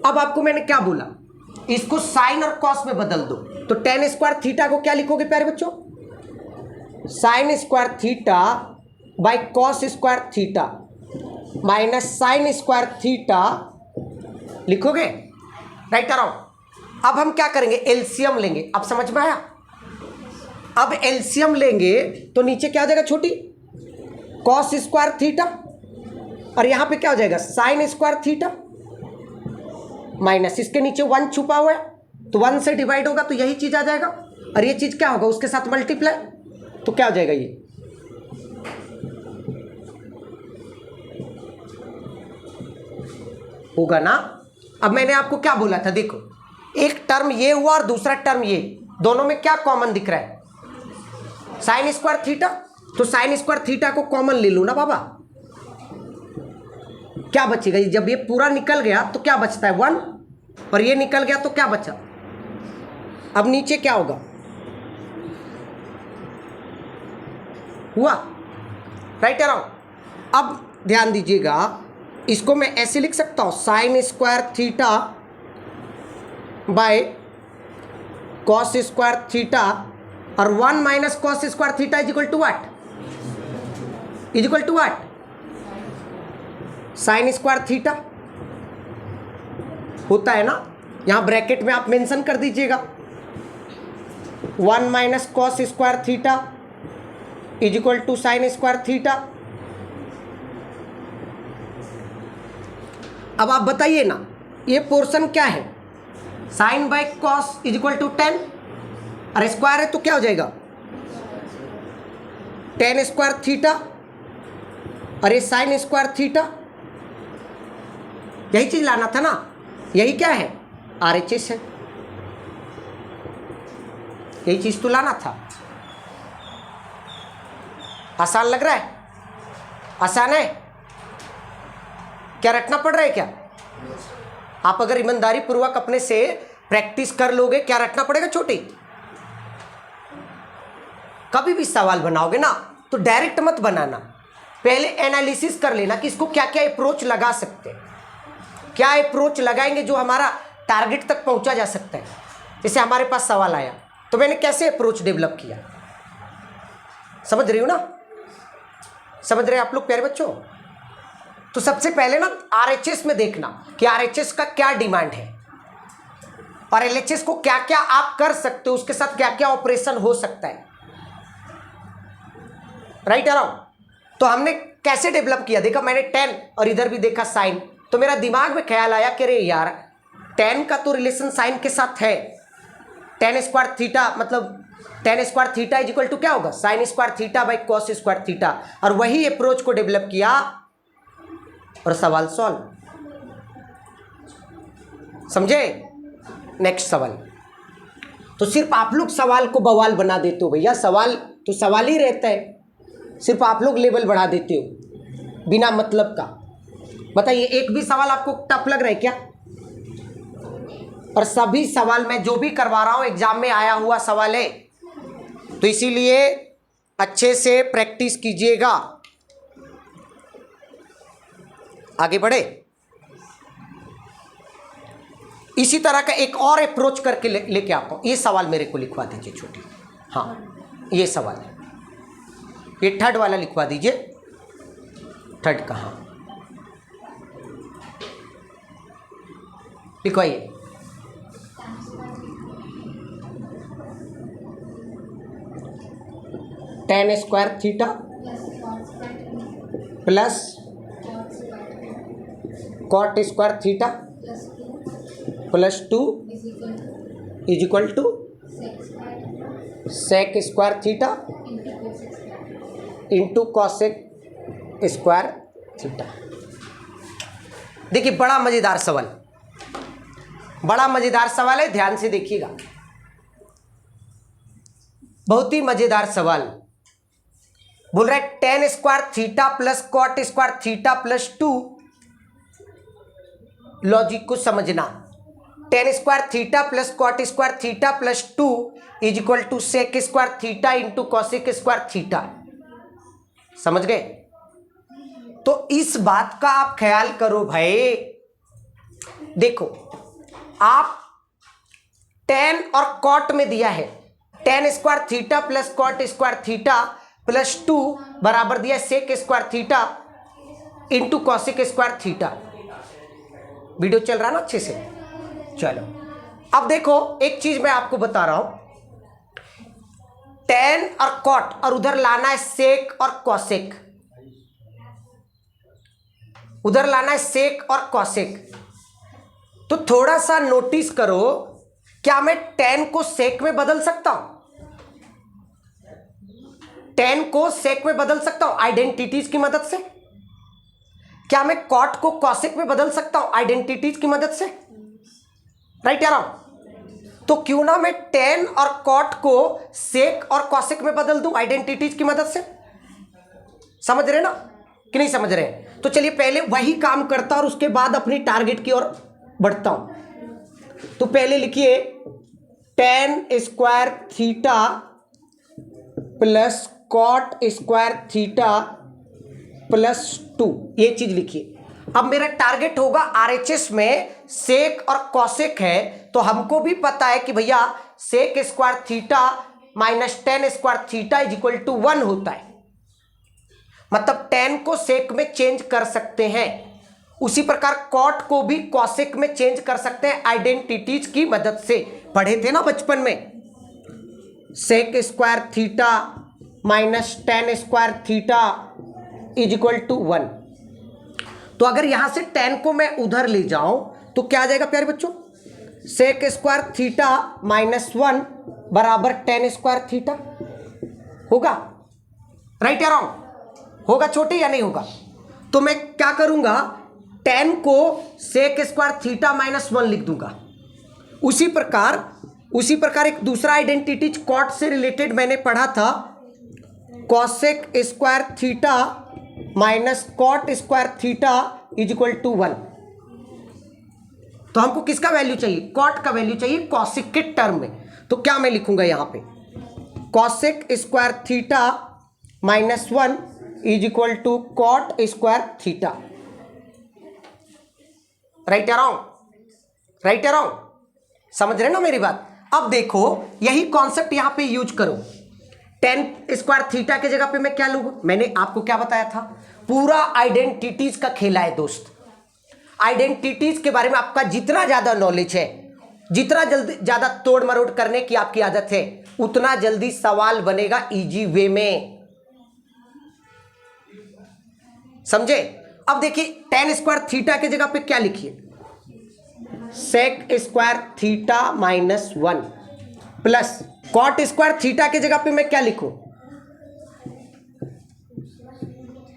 अब आपको मैंने क्या बोला, इसको साइन और कॉस में बदल दो। तो टेन स्क्वायर थीटा को क्या लिखोगे प्यारे बच्चों? Sign square theta by cos square theta minus sine square theta लिखोगे। राइट कराओ। अब हम क्या करेंगे? एलसीएम लेंगे। अब समझ में आया? अब एलसीएम लेंगे तो नीचे क्या हो जाएगा छोटी? कॉस स्क्वायर थीटा, और यहां पे क्या हो जाएगा? साइन स्क्वायर थीटा माइनस इसके नीचे 1 छुपा हुआ है, तो 1 से डिवाइड होगा तो यही चीज आ जाएगा, और ये चीज क्या होगा उसके साथ मल्टीप्लाई, तो क्या हो जाएगा ये होगा ना। अब मैंने आपको क्या बोला था, देखो एक टर्म ये हुआ और दूसरा टर्म ये, दोनों में क्या कॉमन दिख रहा है, साइन स्क्वायर थीटा, तो साइन स्क्वायर थीटा को कॉमन ले लो ना बाबा, क्या बचेगा, जब ये पूरा निकल गया तो क्या बचता है 1, और ये निकल गया तो क्या बचा, अब नीचे क्या होगा, हुआ राइट अराउंड। अब ध्यान दीजिएगा, इसको मैं ऐसे लिख सकता हूं, sine square theta by cos square theta, और 1 minus cos square theta is equal to what, is equal to what, sine square theta होता है ना, यहां ब्रैकेट में आप मेंशन कर दीजिएगा 1 minus cos square theta is equal to sine square theta. अब आप बताइए ना, ये पोर्शन क्या है, sine by cos is equal to 10, और स्क्वायर है तो क्या हो जाएगा 10 स्क्वायर थीटा, और ये साइन स्क्वायर थीटा, यही चीज लाना था ना, यही क्या है RHS है, यही चीज तो लाना था। आसान लग रहा है, आसान है, क्या रटना पड़ रहा है क्या, आप अगर ईमानदारी पूर्वक अपने से प्रैक्टिस कर लोगे, क्या रटना पड़ेगा छोटी, कभी भी सवाल बनाओगे ना तो डायरेक्ट मत बनाना, पहले एनालिसिस कर लेना कि इसको क्या क्या अप्रोच लगा सकते हैं, क्या अप्रोच लगाएंगे जो हमारा टारगेट तक पहुंचा जा सकता है। जैसे हमारे पास सवाल आया तो मैंने कैसे अप्रोच डेवलप किया, समझ रही हो ना, समझ रहे आप लोग प्यारे बच्चों। तो सबसे पहले ना RHS में देखना कि RHS का क्या डिमांड है, और LHS को क्या क्या आप कर सकते हो, उसके साथ क्या क्या ऑपरेशन हो सकता है, राइट अराउंड। तो हमने कैसे डेवलप किया, देखा मैंने 10 और इधर भी देखा साइन, तो मेरा दिमाग में ख्याल आया कि अरे यार 10 का तो रिलेशन साइन के साथ है, 10 स्क्वायर थीटा मतलब 10 square theta is equal to क्या होगा, sine square theta by cos square theta, और वही अप्रोच को डेवलप किया और सवाल सॉल्व, समझे। नेक्स्ट सवाल, तो सिर्फ आप लोग सवाल को बवाल बना देते हो भैया, सवाल तो सवाल ही रहता है, सिर्फ आप लोग लेवल बढ़ा देते हो बिना मतलब का। बताइए एक भी सवाल आपको टफ लग रहा है क्या, और सभी सवाल मैं जो भी करवा रहा हूं एग्जाम में आया हुआ सवाल है, तो इसीलिए अच्छे से प्रैक्टिस कीजिएगा। आगे बढ़े, इसी तरह का एक और अप्रोच करके लेके आता हूं, ये सवाल मेरे को लिखवा दीजिए छोटी, हाँ ये सवाल है, ये थर्ड वाला लिखवा दीजिए, थर्ड कहाँ लिखवाइए, tan square theta plus cot square theta plus 2 is equal to sec square theta into cosec square theta. देखिए बड़ा मजेदार सवाल, बड़ा मजेदार सवाल है, ध्यान से देखिएगा, बहुत ही मजेदार सवाल। बोल रहा है 10 square theta plus cot square theta plus 2, logic को समझना, 10 square theta plus cot square theta plus 2 is equal to sec square theta into cosec square theta, समझ गए। तो इस बात का आप ख्याल करो भाई, देखो आप 10 और कॉट में दिया है 10 square theta plus cot square theta plus 2 बराबर दिया sec square theta into cosec square theta. Video चल रहा ना अच्छे से, चलो अब देखो एक चीज मैं आपको बता रहा हूं, 10 और कॉट और उधर लाना है सेक और कॉसेक, उधर लाना है सेक और कॉसेक। तो थोड़ा सा नोटिस करो क्या मैं tan को sec में बदल सकता हूं? tan को sec में बदल सकता हूं आइडेंटिटीज की मदद से? क्या मैं cot को cosec में बदल सकता हूं आइडेंटिटीज की मदद से? राइट या रॉन्ग? तो क्यों ना मैं tan और cot को sec और cosec में बदल दूं आइडेंटिटीज की मदद से? समझ रहे ना कि नहीं समझ रहे? तो चलिए पहले वही काम करता और उसके बाद अपनी टारगेट की ओर बढ़ता हूं। तो पहले लिखिए tan square theta plus cot square theta plus 2, ये चीज लिखिए। अब मेरा टारगेट होगा आरएचएस में सेक और कॉसेक है, तो हमको भी पता है कि भैया sec square theta minus tan square theta is equal to 1 होता है। मतलब टेन को सेक में चेंज कर सकते हैं, उसी प्रकार कॉट को भी कॉसेक में चेंज कर सकते हैं आइडेंटिटीज की मदद से। पढ़े थे ना बचपन में, sec square theta minus tan square theta is equal to 1। तो अगर यहां से टेन को मैं उधर ले जाऊं तो क्या आ जाएगा प्यारे बच्चों? सेक स्क्वायर थीटा माइनस 1 बराबर टेन स्क्वायर थीटा होगा। राइट या रॉन्ग? होगा छोटे या नहीं होगा? तो मैं क्या करूंगा, टेन को सेक स्क्वायर थीटा माइनस 1 लिख दूंगा। उसी प्रकार एक दूसरा आइडेंटिटीज कॉट से रिलेटेड मैंने पढ़ा था, cosec square theta minus cot square theta is equal to 1। तो हमको किसका वैल्यू चाहिए? कॉट का वैल्यू चाहिए कॉसेक के टर्म में। तो क्या मैं लिखूंगा यहां पे, cosec square theta minus 1 is equal to cot square theta. Right या रॉन्ग? राइट या रॉन्ग? समझ रहे ना मेरी बात? अब देखो यही कॉन्सेप्ट यहां पे यूज करो। टेन स्क्वायर थीटा के जगह पे मैं क्या लूंगा? मैंने आपको क्या बताया था, पूरा आइडेंटिटीज का खेला है दोस्त। आइडेंटिटीज के बारे में आपका जितना ज्यादा नॉलेज है, जितना जल्दी ज्यादा तोड़ मरोड़ करने की आपकी आदत है, उतना जल्दी सवाल बनेगा इजी वे में। समझे? अब देखिए टेन स्क्वायर थीटा के जगह पे क्या लिखिए, sec square theta minus 1 plus cot square theta के जगह पे मैं क्या लिखूं,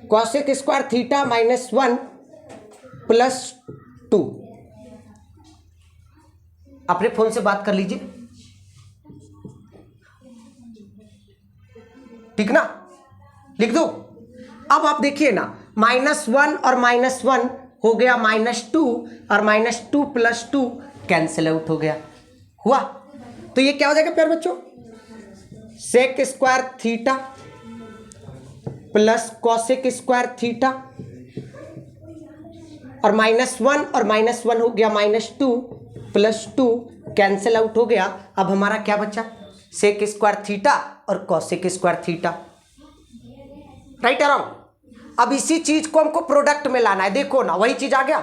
cosec square theta minus 1 plus 2। अपने फोन से बात कर लीजिए, ठीक ना? लिख दो। अब आप देखिए ना, -1 और -1 हो गया -2 और -2 प्लस 2 कैंसिल आउट हो गया। हुआ? तो ये क्या हो जाएगा प्यारे बच्चों, sec square theta plus cosec square theta, और -1 और -1 हो गया -2 प्लस 2 कैंसिल आउट हो गया। अब हमारा क्या बचा, सेक स्क्वायर थीटा और कॉसेक स्क्वायर थीटा। राइट या रॉन्ग? अब इसी चीज को हमको प्रोडक्ट में लाना है। देखो ना, वही चीज आ गया,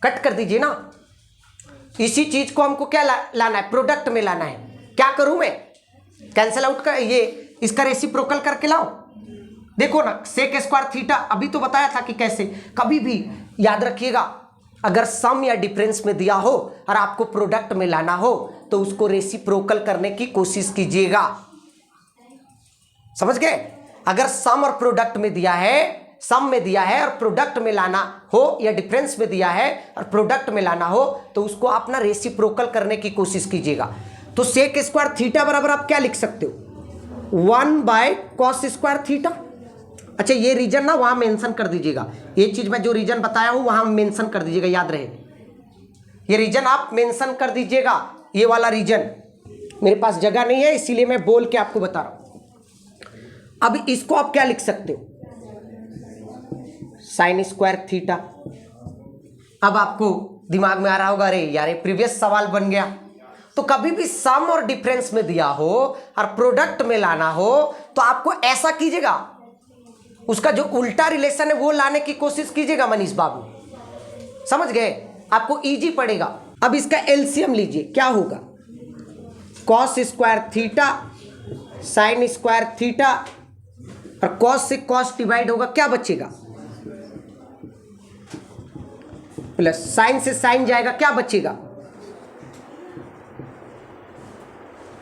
कट कर दीजिए ना। इसी चीज को हमको क्या लाना है, प्रोडक्ट में लाना है। क्या करूं मैं, कैंसिल आउट कर, ये इसका रेसिप्रोकल करके लाओ। देखो ना, सेक स्क्वायर थीटा अभी तो बताया था कि कैसे। कभी भी याद रखिएगा, अगर सम या डिफरेंस में दिया हो और आपको प्रोडक्ट में लाना हो तो उसको रेसिप्रोकल करने की कोशिश कीजिएगा। समझ गए? अगर सम और प्रोडक्ट में दिया है, सम में दिया है और प्रोडक्ट में लाना हो, या डिफरेंस में दिया है और प्रोडक्ट में लाना हो, तो उसको आप ना रेसिप्रोकल करने की कोशिश कीजिएगा। तो सेक स्क्वायर थीटा बराबर आप क्या लिख सकते हो, 1/cos स्क्वायर थीटा। अच्छा, ये रीजन ना वहां मेंशन कर दीजिएगा। ये चीज मैं जो रीजन बताया हूं वहां मेंशन कर दीजिएगा, याद रहे। ये रीजन आप मेंशन कर दीजिएगा, ये वाला रीजन। मेरे पास जगह नहीं है इसीलिए मैं बोल के आपको बता रहा हूं। अब इसको आप क्या लिख सकते हो, साइन स्क्वायर थीटा। अब आपको दिमाग में आ रहा होगा, अरे यार ये प्रीवियस सवाल बन गया। तो कभी भी सम और डिफरेंस में दिया हो और प्रोडक्ट में लाना हो तो आपको ऐसा कीजिएगा, उसका जो उल्टा रिलेशन है वो लाने की कोशिश कीजिएगा मनीष बाबू। समझ गए? आपको इजी पड़ेगा। अब इसका एलसीएम लीजिए, क्या होगा, cos square theta sine square theta, और कॉस से कॉस डिवाइड होगा, क्या बचेगा, प्लस साइन से साइन जाएगा, क्या बचेगा,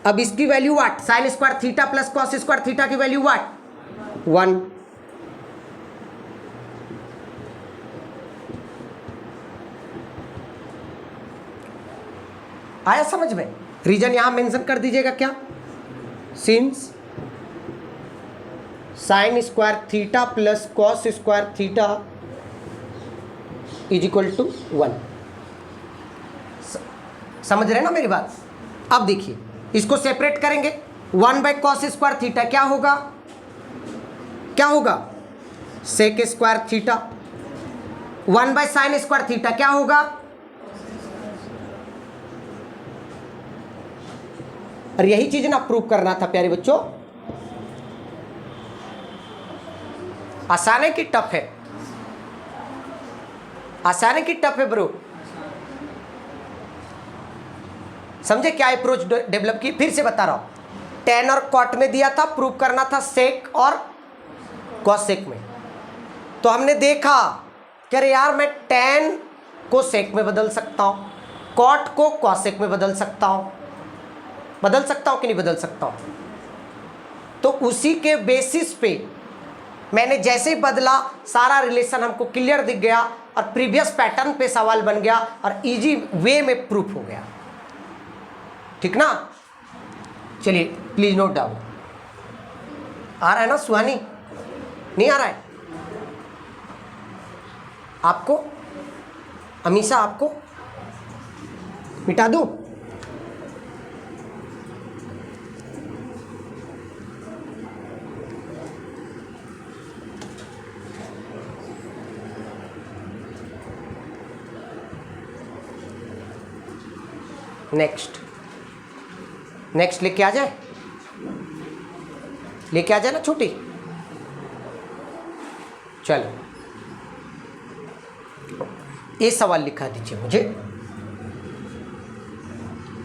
अब इसकी value what, sine square theta plus cos square theta की वैल्यू व्हाट, 1। आया समझ में? रीजन यहां मेंशन कर दीजिएगा क्या, since sine square theta plus cos square theta is equal to 1। समझ रहे ना मेरी बात? अब देखिए इसको सेपरेट करेंगे, 1 बाई कॉस स्क्वायर थीटा क्या होगा, क्या होगा, sec square theta. 1 by sine square theta क्या होगा, और यही चीज ना प्रूव करना था प्यारे बच्चों। आसान है कि टफ है, आसान है कि टफ है ब्रो? समझे क्या अप्रोच डेवलप की? फिर से बता रहा हूं, टेन और कॉट में दिया था, प्रूव करना था सेक और कॉसेक में। तो हमने देखा कि अरे यार मैं टेन को सेक में बदल सकता हूं, कॉट को कॉसेक में बदल सकता हूं, बदल सकता हूं कि नहीं बदल सकता हूं? तो उसी के बेसिस पे मैंने जैसे ही बदला सारा रिलेशन हमको क्लियर दिख गया और प्रीवियस पैटर्न पे सवाल बन गया और इजी वे में प्रूफ हो गया। ठीक ना? चलिए प्लीज नोट डाउन। आ रहा है ना सुहानी? नहीं आ रहा है आपको? अमीशा आपको मिटा दूं? नेक्स्ट लेके आ जाए, लेके आ जाए ना छोटी। चलो ये सवाल लिखा दीजिए मुझे,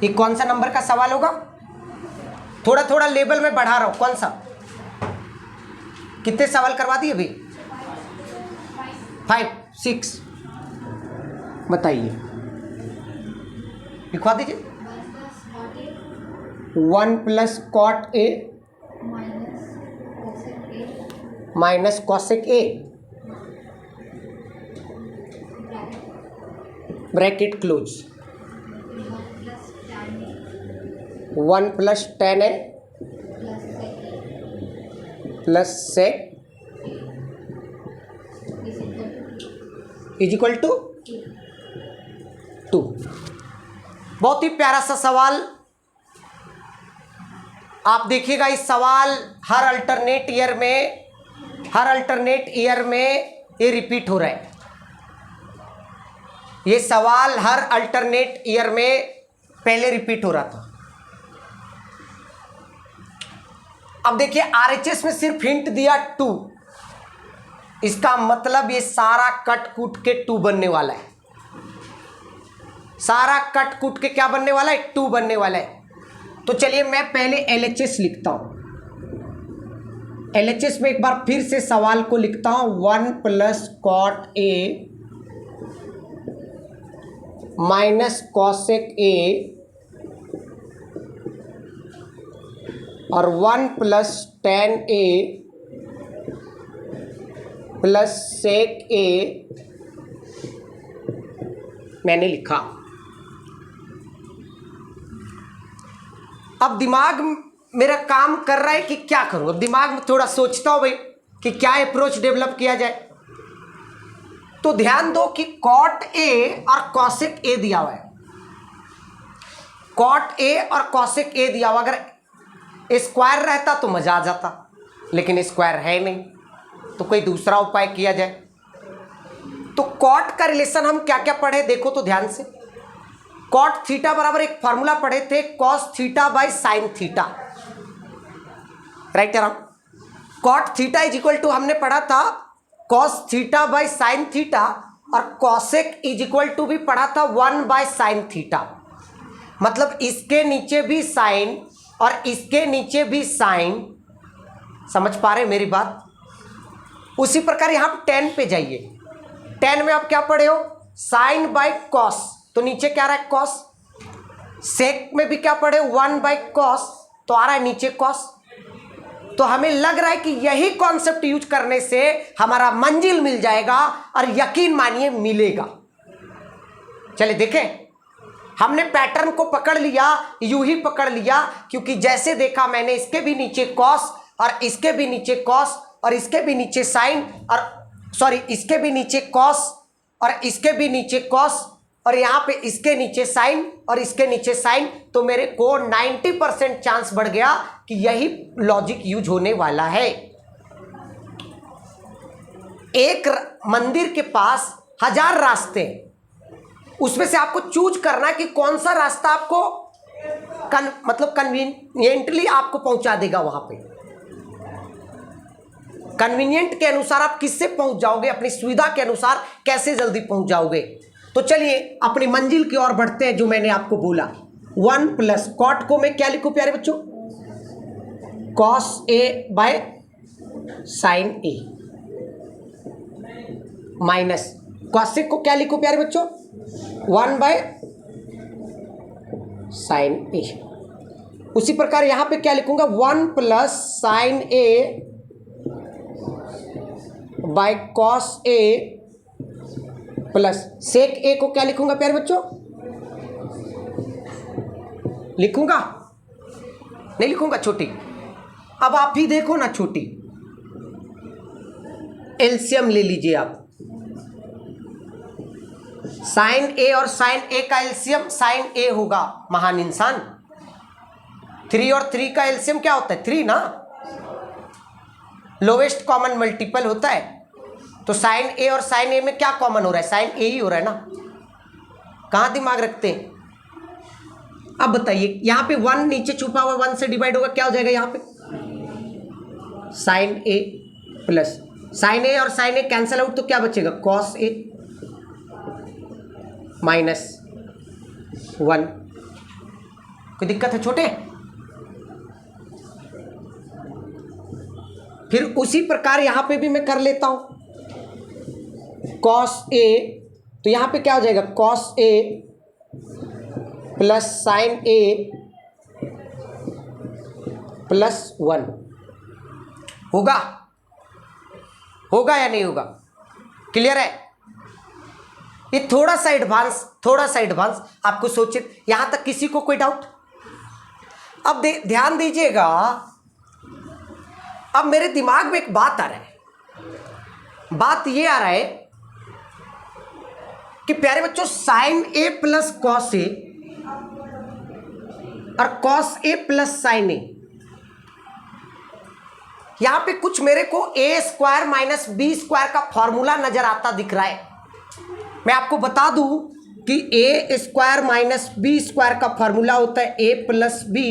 ये कौन सा नंबर का सवाल होगा? थोड़ा थोड़ा लेवल में बढ़ा रहा हूं, कौन सा, कितने सवाल करवा दिए अभी? 5, 6 बताइए, लिखवा दीजिए। 1 plus cot A minus cosec A, bracket close, 1 plus tan A plus sec is equal to 2। बहुत ही प्यारा सा सवाल। आप देखिएगा इस सवाल हर अल्टरनेट ईयर में ये रिपीट हो रहा है। ये सवाल हर अल्टरनेट ईयर में पहले रिपीट हो रहा था। अब देखिए आरएचएस में सिर्फ हिंट दिया 2, इसका मतलब ये सारा कट कूट के 2 बनने वाला है। सारा कट कूट के क्या बनने वाला है? 2 बनने वाला है। तो चलिए मैं पहले एलएचएस लिखता हूं। एलएचएस में एक बार फिर से सवाल को लिखता हूं, 1 plus cot A minus cosec A और 1 plus tan A plus sec A मैंने लिखा। अब दिमाग मेरा काम कर रहा है कि क्या करूं। अब दिमाग में थोड़ा सोचता हूं भाई कि क्या अप्रोच डेवलप किया जाए। तो ध्यान दो कि कॉट ए और कॉसेक ए दिया हुआ है। कॉट ए और कॉसेक ए दिया हुआ, अगर स्क्वायर रहता तो मजा आ जाता, लेकिन स्क्वायर है नहीं, तो कोई दूसरा उपाय किया जाए। तो कॉट का रिलेशन हम क्या क्या पढ़े देखो तो ध्यान से। कॉट थीटा बराबर एक फॉर्मूला पढ़े थे, cos theta by sine theta, right around. Cot theta is equal to हमने पढ़ा था cos theta by sine theta, और कॉसेक इज इक्वल टू भी पढ़ा था 1 बाय साइन थीटा। मतलब इसके नीचे भी साइन और इसके नीचे भी साइन। समझ पा रहे मेरी बात? उसी प्रकार यहां आप 10 पे जाइए। 10 में आप क्या पढ़े हो? साइन बाय कॉस, तो नीचे क्या रहा है? कॉस। सेक में भी क्या पढ़े 1/cos, तो आ रहा है नीचे cos। तो हमें लग रहा है कि यही कॉन्सेप्ट यूज करने से हमारा मंजिल मिल जाएगा, और यकीन मानिए मिलेगा। चलिए देखें, हमने पैटर्न को पकड़ लिया, यूं ही पकड़ लिया, क्योंकि जैसे देखा मैंने इसके भी नीचे कॉस, और इसके भी नीचे कॉस, और इसके भी नीचे साइन, और सॉरी इसके भी नीचे कॉस, और इसके भी नीचे कॉस, और यहाँ पे इसके नीचे साइन, और इसके नीचे साइन। तो मेरे को 90% चांस बढ़ गया कि यही लॉजिक यूज होने वाला है। एक मंदिर के पास 1000 रास्ते, उसमें से आपको चूज करना कि कौन सा रास्ता आपको मतलब कन्वीनियंटली आपको पहुंचा देगा वहां पे। कन्वीनियंट के अनुसार आप किससे पहुंच जाओगे, अपनी सुविधा के अनुसार कैसे जल्दी पहुंच जाओगे। तो चलिए अपनी मंजिल की ओर बढ़ते हैं, जो मैंने आपको बोला 1 प्लस कॉट को मैं क्या लिखूं प्यारे बच्चों, cos A by sine A, minus cosec को क्या लिखूं प्यारे बच्चों, 1 बाय साइन ए। उसी प्रकार यहां पे क्या लिखूंगा, 1 plus sine A by cos A plus sec A को क्या लिखूंगा प्यारे बच्चों, लिखूंगा नहीं लिखूंगा छोटी। अब आप ही देखो ना छोटी, एलसीएम ले लीजिए आप, साइन ए और साइन ए का एलसीएम साइन ए होगा महान इंसान। 3 और 3 का एलसीएम क्या होता है, 3 ना, लोवेस्ट कॉमन मल्टीपल होता है। तो साइन ए और साइन ए में क्या कॉमन हो रहा है, साइन ए ही हो रहा है ना। कहां दिमाग रखते हैं। अब बताइए, यहां पे 1 नीचे छुपा हुआ, 1 से डिवाइड होगा, क्या हो जाएगा यहां पे, साइन ए प्लस साइन ए और साइन ए कैंसिल आउट, तो क्या बचेगा, कॉस ए माइनस 1। कोई दिक्कत है छोटे। फिर उसी प्रकार यहां पे भी मैं कर लेता हूं, कॉस ए, तो यहां पे क्या हो जाएगा, cos A plus sine A plus 1 होगा, होगा या नहीं होगा, क्लियर है। ये थोड़ा सा एडवांस आपको सोचे, यहां तक किसी को कोई डाउट। अब ध्यान दीजिएगा, अब मेरे दिमाग में एक बात आ रहा है, बात ये आ रहा है कि प्यारे बच्चों sign A plus cos A और कॉस ए प्लस साइन ए, यहां पे कुछ मेरे को ए स्क्वायर माइनस बी स्क्वायर का फॉर्मूला नजर आता दिख रहा है। मैं आपको बता दूं कि ए स्क्वायर माइनस बी स्क्वायर का फॉर्मूला होता है ए प्लस बी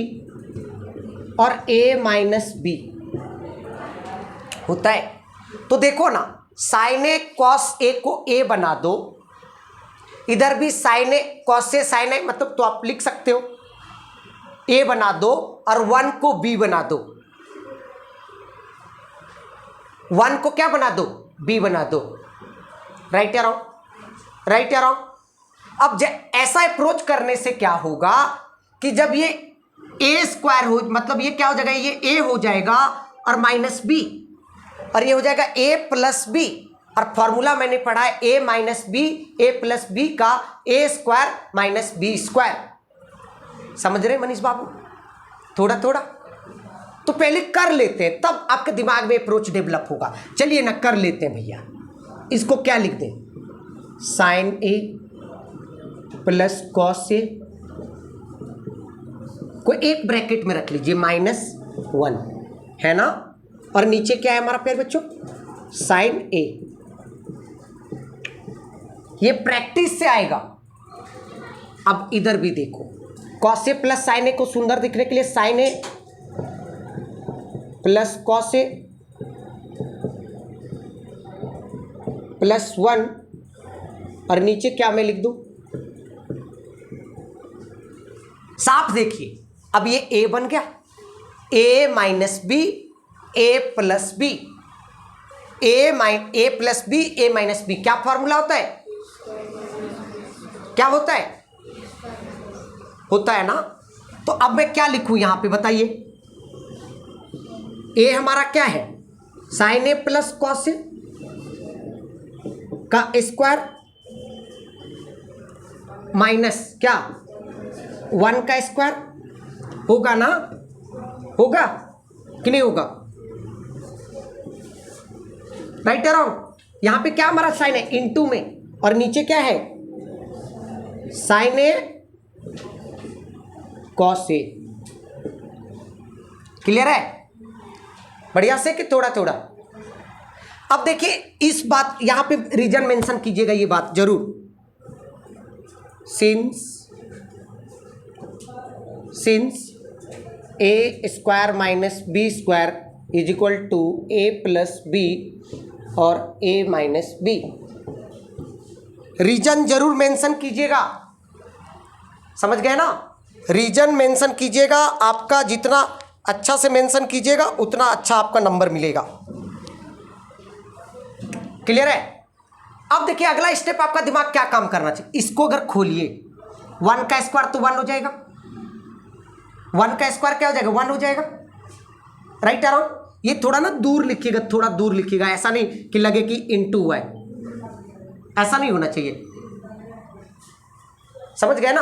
और ए माइनस बी होता है। तो देखो ना, साइन ए कॉस ए को ए बना दो, इधर भी sign A cos A sign ए, मतलब तो आप लिख सकते हो ए बना दो, और 1 को बी बना दो, 1 को क्या बना दो, बी बना दो। राइट या रॉन्ग, राइट या रॉन्ग। अब ऐसा अप्रोच करने से क्या होगा कि जब ये ए स्क्वायर हो, मतलब ये क्या हो जाएगा, ये ए हो जाएगा और माइनस बी, और ये हो जाएगा ए प्लस बी, और फॉर्मूला मैंने पढ़ा है ए माइनस बी, ए प्लस बी का ए स्क्वायर माइनस बी स्क्वायर। समझ रहे मनीष बाबू, थोड़ा थोड़ा तो पहले कर लेते हैं, तब आपके दिमाग में अप्रोच डेवलप होगा। चलिए ना कर लेते हैं भैया, इसको क्या लिख दें, sign A plus cos A को एक ब्रैकेट में रख लीजिए, -1 है ना, और नीचे क्या है हमारा प्यारे बच्चों, साइन ए। ये प्रैक्टिस से आएगा। अब इधर भी देखो, कॉस ए प्लस साइन ए को सुंदर दिखने के लिए sign A plus cos A plus 1, और नीचे क्या मैं लिख दूं, साफ देखिए, अब ये ए बन गया, ए माइनस बी, ए प्लस बी, ए प्लस बी, ए माइनस बी, क्या फॉर्मूला होता है, क्या होता है, होता है ना। तो अब मैं क्या लिखूं यहां पे बताइए, ए हमारा क्या है, sign A plus cos A का स्क्वायर माइनस क्या 1 का स्क्वायर, होगा ना, होगा कि नहीं होगा, राइट अराउंड। यहां पे क्या हमारा साइन है इनटू में, और नीचे क्या है sign A cos A. Clear है बढ़िया से कि थोड़ा थोड़ा। अब देखिए इस बात यहां पे रीजन मेंशन कीजिएगा, ये बात जरूर, since A square minus B square is equal to A plus B और ए माइनस बी। रीजन जरूर मेंशन कीजिएगा, समझ गए ना, रीजन मेंशन कीजिएगा। आपका जितना अच्छा से मेंशन कीजिएगा उतना अच्छा आपका नंबर मिलेगा। क्लियर है। अब देखिए अगला स्टेप आपका दिमाग क्या काम करना चाहिए, इसको अगर खोलिए 1 का स्क्वायर तो 1 हो जाएगा, 1 का स्क्वायर क्या हो जाएगा 1 हो जाएगा, राइट अराउंड। ये थोड़ा ना दूर लिखिएगा, थोड़ा दूर लिखिएगा, ऐसा नहीं कि लगे कि इनटू हुआ है, ऐसा नहीं होना चाहिए, समझ गए ना।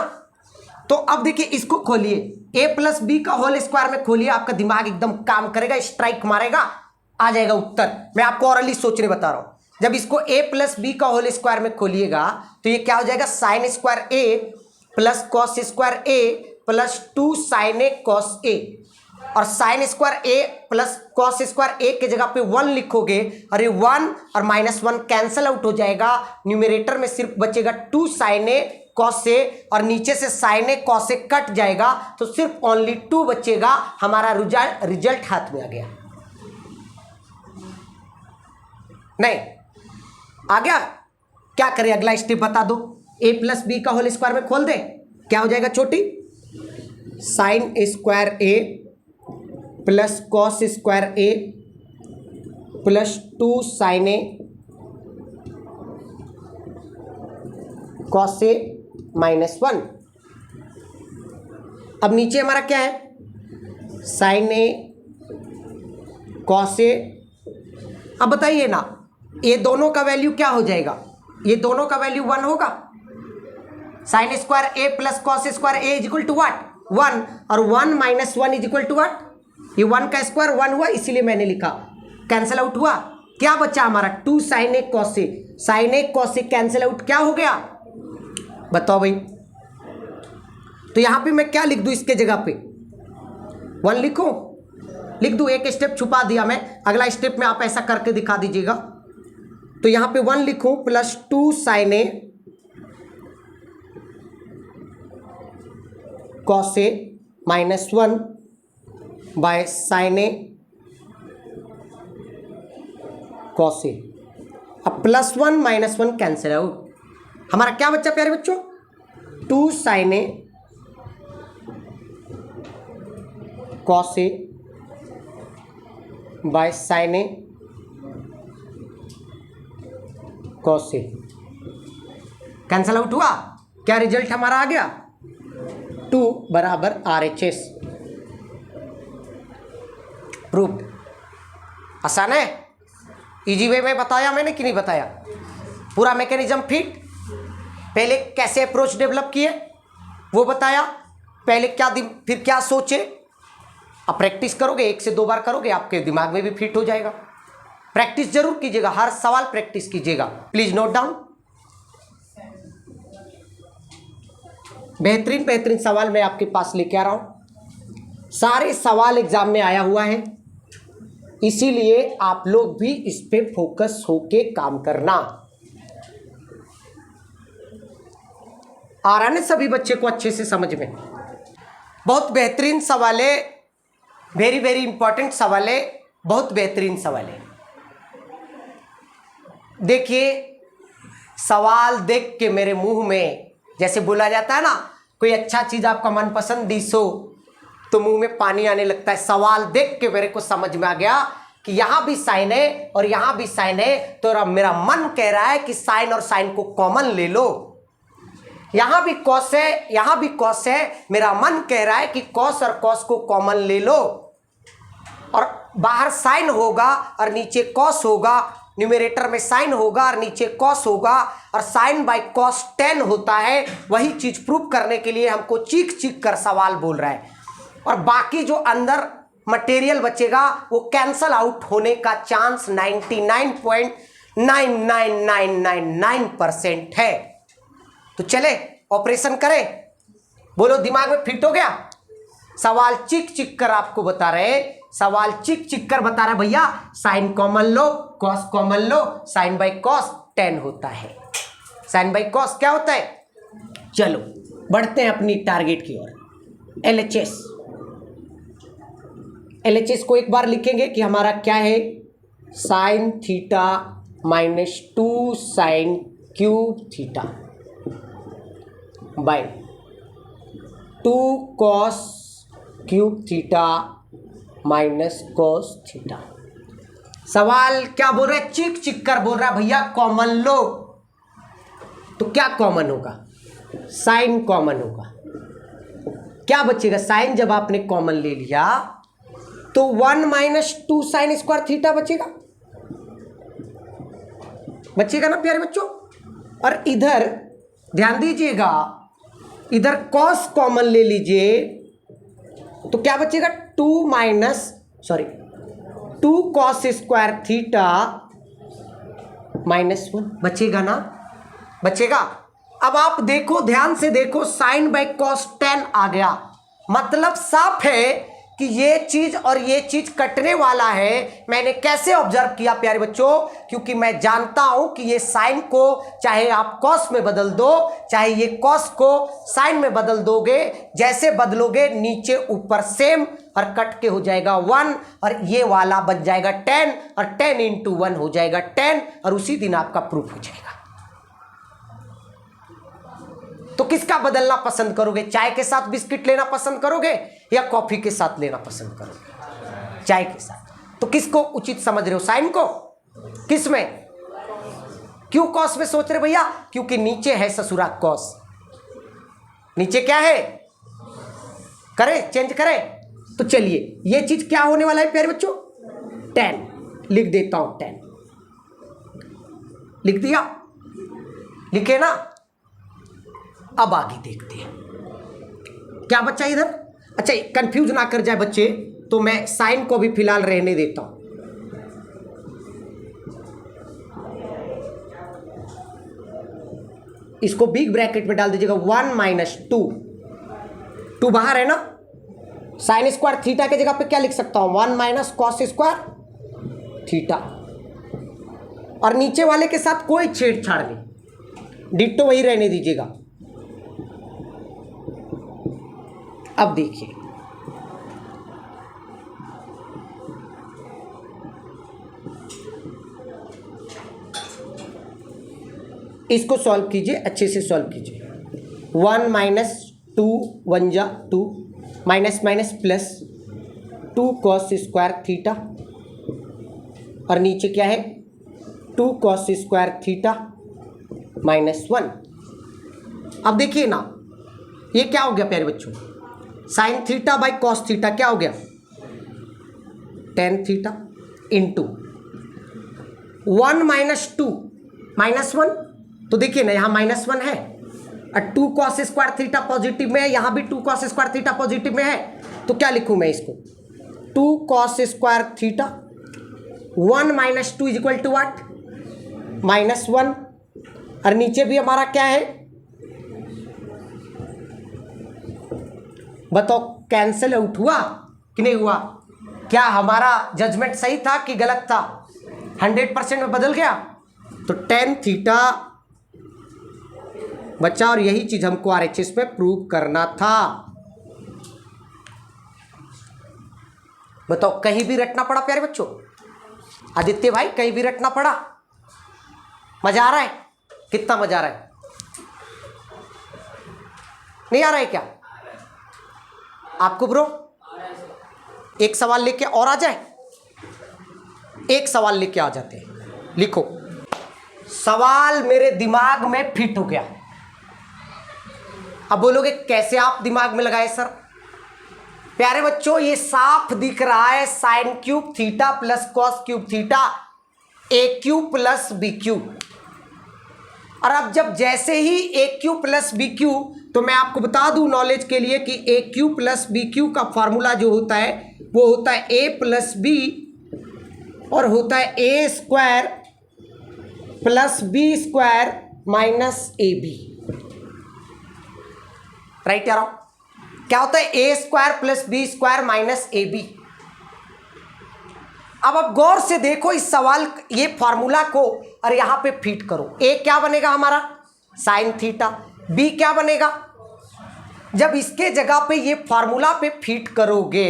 तो अब देखिए इसको खोलिए, ए प्लस बी का होल स्क्वायर में खोलिए, आपका दिमाग एकदम काम करेगा, स्ट्राइक मारेगा, आ जाएगा उत्तर। मैं आपको ऑरली सोचने बता रहा हूं। जब इसको ए प्लस बी का होल स्क्वायर में खोलिएगा तो ये क्या हो जाएगा sign square A plus cos square A plus 2 sine A cos ए, और sine square A plus cos square ए के जगह पे 1 लिखोगे और ये 1 और -1 कैंसिल आउट हो जाएगा। न्यूमरेटर में सिर्फ बचेगा 2 साइन ए कॉस ए, और नीचे से sign A cos A cut जाएगा तो सिर्फ ओनली 2 बचेगा। हमारा रिजल्ट हाथ में आ गया, नहीं आ गया। क्या करें अगला स्टेप बता दो, ए प्लस बी का होल स्क्वायर में खोल दे, क्या हो जाएगा छोटी, sign square A plus cos square A plus 2 sine A cos A -1। अब नीचे हमारा क्या है साइन ए कॉस ए। अब बताइए ना ये दोनों का वैल्यू क्या हो जाएगा, ये दोनों का वैल्यू 1 होगा। Sine square A plus cos square A is equal to what 1, और 1 - 1 इज इक्वल टू व्हाट, ये 1 का स्क्वायर 1 हुआ, इसीलिए मैंने लिखा, कैंसिल आउट हुआ। क्या बचा हमारा 2 sine A cos A, sign A cos A cancel out, क्या हो गया बताओ भाई। तो यहां पे मैं क्या लिख दूं इसके जगह पे 1 लिखूं, लिख दूं, एक स्टेप छुपा दिया मैं, अगला स्टेप में आप ऐसा करके दिखा दीजिएगा। तो यहां पे 1 लिखूं plus 2 sine A cos A -1 by sine A cos A. अब +1 -1 कैंसिल आउट, हमारा क्या बच्चा प्यारे बच्चों 2 sine A cos A by sine A cos A, cancel out हुआ। क्या रिजल्ट हमारा आ गया 2 बराबर RHS। प्रूव्ड। आसान है, इजी वे में बताया मैंने कि नहीं बताया, पूरा मैकेनिज्म फिट। पहले कैसे अप्रोच डेवलप किए वो बताया, पहले क्या फिर क्या सोचे। आप प्रैक्टिस करोगे, 1 से 2 बार करोगे, आपके दिमाग में भी फिट हो जाएगा। प्रैक्टिस जरूर कीजिएगा, हर सवाल प्रैक्टिस कीजिएगा, प्लीज नोट डाउन। बेहतरीन बेहतरीन सवाल मैं आपके पास लेके आ रहा हूं, सारे सवाल एग्जाम में आया हुआ है, इसीलिए आप लोग भी इस पे फोकस होके काम करना। आ रहा है सभी बच्चे को अच्छे से समझ में। बहुत बेहतरीन सवाल है, वेरी वेरी इंपॉर्टेंट सवाल है, बहुत बेहतरीन सवाल है। देखिए सवाल देख के मेरे मुंह में, जैसे बोला जाता है ना, कोई अच्छा चीज आपका मनपसंद डिश हो तो मुंह में पानी आने लगता है। सवाल देख के मेरे को समझ में आ गया कि यहां भी साइन है और यहां भी साइन है, तो मेरा मन कह रहा है कि साइन और साइन को कॉमन ले लो। यहां भी कॉस है, यहां भी कॉस है। मेरा मन कह रहा है कि कॉस और कॉस को कॉमन ले लो और बाहर साइन होगा और नीचे कॉस होगा, न्यूमरेटर में साइन होगा और नीचे कॉस होगा, और साइन बाय कॉस 10 होता है। वही चीज प्रूव करने के लिए हमको चीख चीख कर सवाल बोल रहा है। और बाकी जो अंदर मटेरियल बचेगा वो कैंसल आउट होने का चांस 99.99999% है। तो चले ऑपरेशन करें। बोलो दिमाग में फिट हो गया? सवाल चिक चिक कर आपको बता रहे, सवाल चिक चिक कर बता रहे भैया साइन कॉमन लो, कॉस कॉमन लो, साइन बाय कॉस 10 होता है। साइन बाय कॉस क्या होता है? चलो बढ़ते हैं अपनी टारगेट की ओर। LHS, LHS को एक बार लिखेंगे कि हमारा क्या है, sine theta minus 2 sign cube theta bye 2 cos cube theta minus cos theta. सवाल क्या बोल रहा है? चिक चिक कर बोल रहा है भैया कॉमन लो। तो क्या कॉमन होगा? साइन कॉमन होगा। क्या बचेगा? साइन जब आपने कॉमन ले लिया तो 1 माइनस 2 साइन स्क्वायर थीटा बचेगा, बचेगा ना प्यारे बच्चों। और इधर ध्यान दीजिएगा, इधर कॉस कॉमन ले लीजिए तो क्या बचेगा? 2 कॉस स्क्वायर थीटा माइनस 1 बचेगा ना? बचेगा। अब आप देखो, ध्यान से देखो, साइन बाय कॉस 10 आ गया। मतलब साफ है कि ये चीज और ये चीज कटने वाला है। मैंने कैसे ऑब्जर्व किया प्यारे बच्चों? क्योंकि मैं जानता हूं कि ये साइन को चाहे आप कॉस में बदल दो, चाहे ये कॉस को साइन में बदल दोगे, जैसे बदलोगे नीचे ऊपर सेम, और कट के हो जाएगा 1 और ये वाला बन जाएगा 10 और 10 इंटू 1 हो जाएगा 10 और उसी दिन आपका प्रूफ हो जाएगा। तो किसका बदलना पसंद करोगे? चाय के साथ बिस्किट लेना पसंद करोगे या कॉफी के साथ लेना पसंद करोगे? चाय के साथ। तो किसको उचित समझ रहे हो? साइन को? किस में? क्यों कॉस में सोच रहे भैया? क्योंकि नीचे है ससुरा कॉस। नीचे क्या है? करें, चेंज करें। तो चलिए ये चीज क्या होने वाला है प्यारे बच्चों? 10 लिख देता हूं। 10 लिख दिया? लिखे ना? अब आगे देखते हैं क्या बच्चा इधर। अच्छा, कंफ्यूज ना कर जाए बच्चे, तो मैं साइन को भी फिलहाल रहने देता हूं। इसको बिग ब्रैकेट में डाल दीजिएगा। 1 माइनस 2 बाहर है ना? साइन स्क्वायर थीटा के जगह पे क्या लिख सकता हूं? 1 माइनस कॉस स्क्वायर थीटा। और नीचे वाले के साथ कोई छेड़छाड़ नहीं, डिट्टो वही रहने दीजिएगा। अब देखिए, इसको सॉल्व कीजिए, अच्छे से सॉल्व कीजिए। 1 माइनस 2 1 जा 2, minus minus plus 2 cos square theta, और नीचे क्या है? 2 कॉस स्क्वायर थीटा माइनस 1। अब देखिए ना, ये क्या हो गया प्यारे बच्चों? Sign theta by cos theta क्या हो गया? Ten theta into 1 minus 2 minus 1। तो देखिए ना, यहाँ माइनस 1 है और 2 कॉस स्क्वायर थीटा पॉजिटिव में है, यहाँ भी 2 कॉस स्क्वायर थीटा पॉजिटिव में है। तो क्या लिखूँ मैं इसको? 2 cos square theta 1 minus 2 is equal to what? Minus 1। और नीचे भी हमारा क्या है? बताओ, कैंसिल आउट हुआ कि नहीं हुआ? क्या हमारा जजमेंट सही था कि गलत था? 100% में बदल गया। तो टेन थीटा बचा और यही चीज हमको RHS में प्रूव करना था। बताओ, कहीं भी रटना पड़ा प्यारे बच्चों? आदित्य भाई, कहीं भी रटना पड़ा? मजा आ रहा है? कितना मजा आ रहा है? नहीं आ रहा है क्या आपको ब्रो? एक सवाल लेके और आ जाए, एक सवाल लेके आ जाते हैं। लिखो, सवाल मेरे दिमाग में फिट हो गया। अब बोलोगे कैसे आप दिमाग में लगाए सर? प्यारे बच्चों, ये साफ दिख रहा है sine cube theta plus cos cube theta A cube plus B cube. और अब जब जैसे ही A cube plus B cube, तो मैं आपको बता दूं नॉलेज के लिए कि A cube plus B cube का फॉर्मूला जो होता है वो होता है ए प्लस बी और होता है A square plus B square minus A B. Right यार? क्या होता है? A square plus B square minus A B. अब आप गौर से देखो इस सवाल, ये फॉर्मूला को और यहां पे फिट करो। ए क्या बनेगा हमारा? Sine theta. बी क्या बनेगा? जब इसके जगह पे ये फॉर्मूला पे फिट करोगे,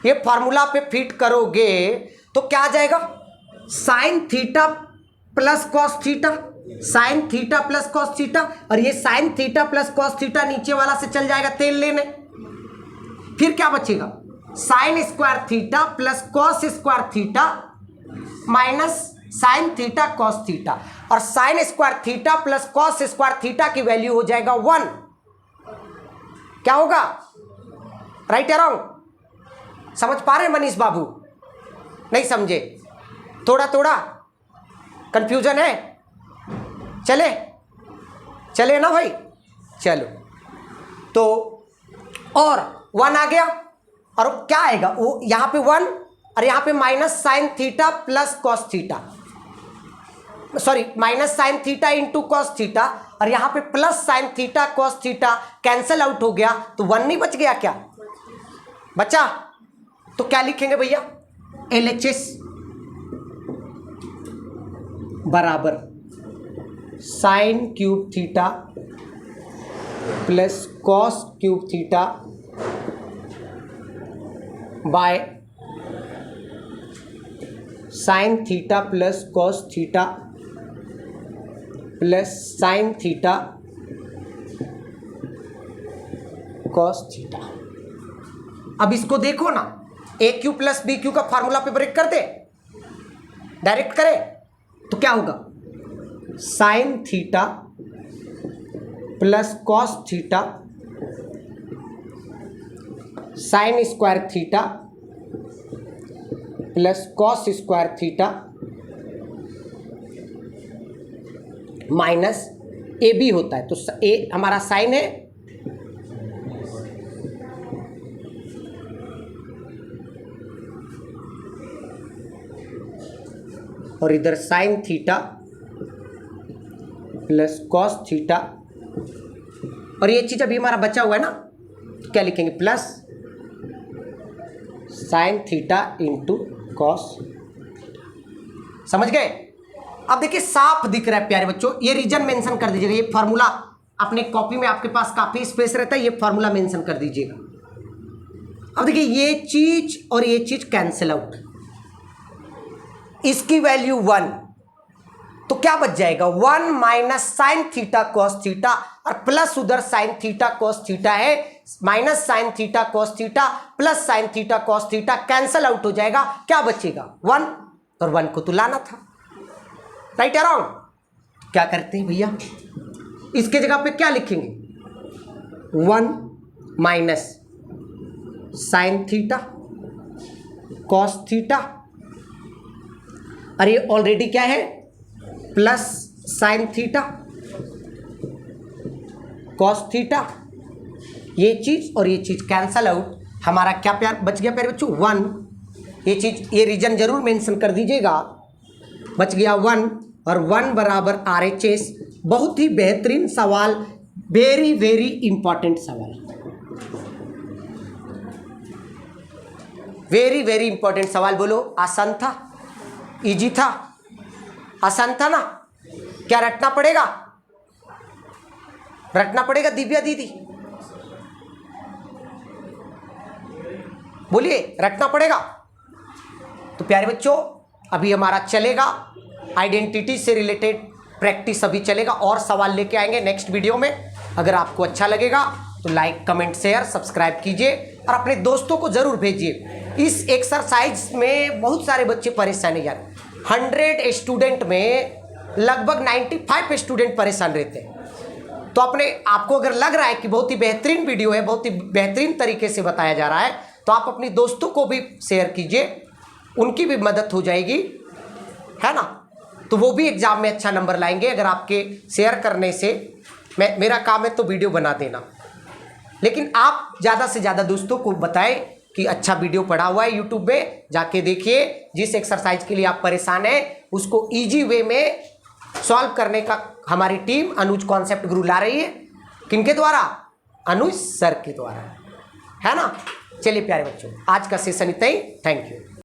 ये फॉर्मूला पे फिट करोगे तो क्या आ जाएगा? Sign theta plus cos theta, sign theta plus cos theta. और ये sign theta plus cos theta नीचे वाला से चल जाएगा तेल लेने। फिर क्या बचेगा? Sine square theta plus cos square theta minus sine theta cos theta. और sine square theta plus cos square theta की वैल्यू हो जाएगा 1। क्या होगा? राइट या रॉन्ग? समझ पा रहे हैं मनीष बाबू? नहीं समझे? थोड़ा थोड़ा कंफ्यूजन है? चले चले ना भाई? चलो, तो और 1 आ गया और क्या आएगा? वो यहां पे 1 और यहां पे minus sine theta plus cos theta, sorry minus sine theta into cos theta, और यहां पे plus sine theta cos theta cancel out हो गया तो 1 नहीं बच गया? क्या बचा? तो क्या लिखेंगे भैया? LHS बराबर sine cube theta plus cos cube theta by sine theta plus cos theta plus sine theta cos theta. अब इसको देखो ना, A cube plus B cube का फॉर्मूला पे ब्रेक कर दे, डायरेक्ट करे तो क्या होगा? Sine theta plus cos theta sine square theta plus cos square theta minus A B होता है। तो ए हमारा साइन है, और इधर sine theta plus cos theta, और ये चीज अभी हमारा बचा हुआ है ना, तो क्या लिखेंगे? Plus sine theta into cos. समझ गए? अब देखिए साफ दिख रहा है प्यारे बच्चों, ये रीजन मेंशन कर दीजिएगा। ये फॉर्मूला अपने कॉपी में आपके पास काफी स्पेस रहता है, ये फॉर्मूला मेंशन कर दीजिएगा। अब देखिए ये चीज और ये चीज कैंसिल आउट, इसकी वैल्यू 1, तो क्या बच जाएगा? 1 minus sine theta cos theta, और प्लस उधर साइन थीटा कॉस थीटा है, minus sine theta cos theta plus sine theta cos theta cancel out हो जाएगा। क्या बचेगा? 1, और 1 को तो लाना था। Right around? क्या करते हैं भैया, इसके जगह पे क्या लिखेंगे? 1 minus sine theta cos theta, और ये ऑलरेडी क्या है? Plus sine theta cos theta. ये चीज और ये चीज कैंसल आउट, हमारा क्या प्यार बच गया प्यारे बच्चों? 1। ये चीज, ये रीजन जरूर मेंशन कर दीजिएगा। बच गया 1, और 1 बराबर RHS। बहुत ही बेहतरीन सवाल, वेरी वेरी इंपॉर्टेंट सवाल, वेरी वेरी इंपॉर्टेंट सवाल। बोलो आसान था? इजी था? आसान था ना? क्या रटना पड़ेगा? रटना पड़ेगा दिव्या दीदी? बोलिए, रटना पड़ेगा? तो प्यारे बच्चों अभी हमारा चलेगा आइडेंटिटी से रिलेटेड प्रैक्टिस, अभी चलेगा, और सवाल लेके आएंगे नेक्स्ट वीडियो में। अगर आपको अच्छा लगेगा तो लाइक कमेंट शेयर सब्सक्राइब कीजिए और अपने दोस्तों को ज़रूर भेजिए। इस एक्सरसाइज में बहुत सारे बच्चे परेशान हैं यार, 100 स्टूडेंट में लगभग 95 स्टूडेंट परेशान रहते हैं। तो अपने आपको अगर लग रहा है कि बहुत ही बेहतरीन वीडियो है, बहुत ही बेहतरीन तरीके से बताया जा रहा है, तो आप अपनी दोस्तों को भी शेयर कीजिए, उनकी भी मदद हो जाएगी, है ना। तो वो भी एग्जाम में अच्छा नंबर लाएंगे अगर आपके शेयर करने से। मेरा काम है तो वीडियो बना देना, लेकिन आप ज़्यादा से ज़्यादा दोस्तों को बताएं कि अच्छा वीडियो पड़ा हुआ है यूट्यूब में, जाके देखिए। जिस एक्सरसाइज के लिए आप परेशान हैं उसको ईजी वे में सॉल्व करने का हमारी टीम अनुज कॉन्सेप्ट गुरु ला रही है। किनके द्वारा? अनुज सर के द्वारा, है ना। चलिए प्यारे बच्चों, आज का सेशन इतना ही। Thank you.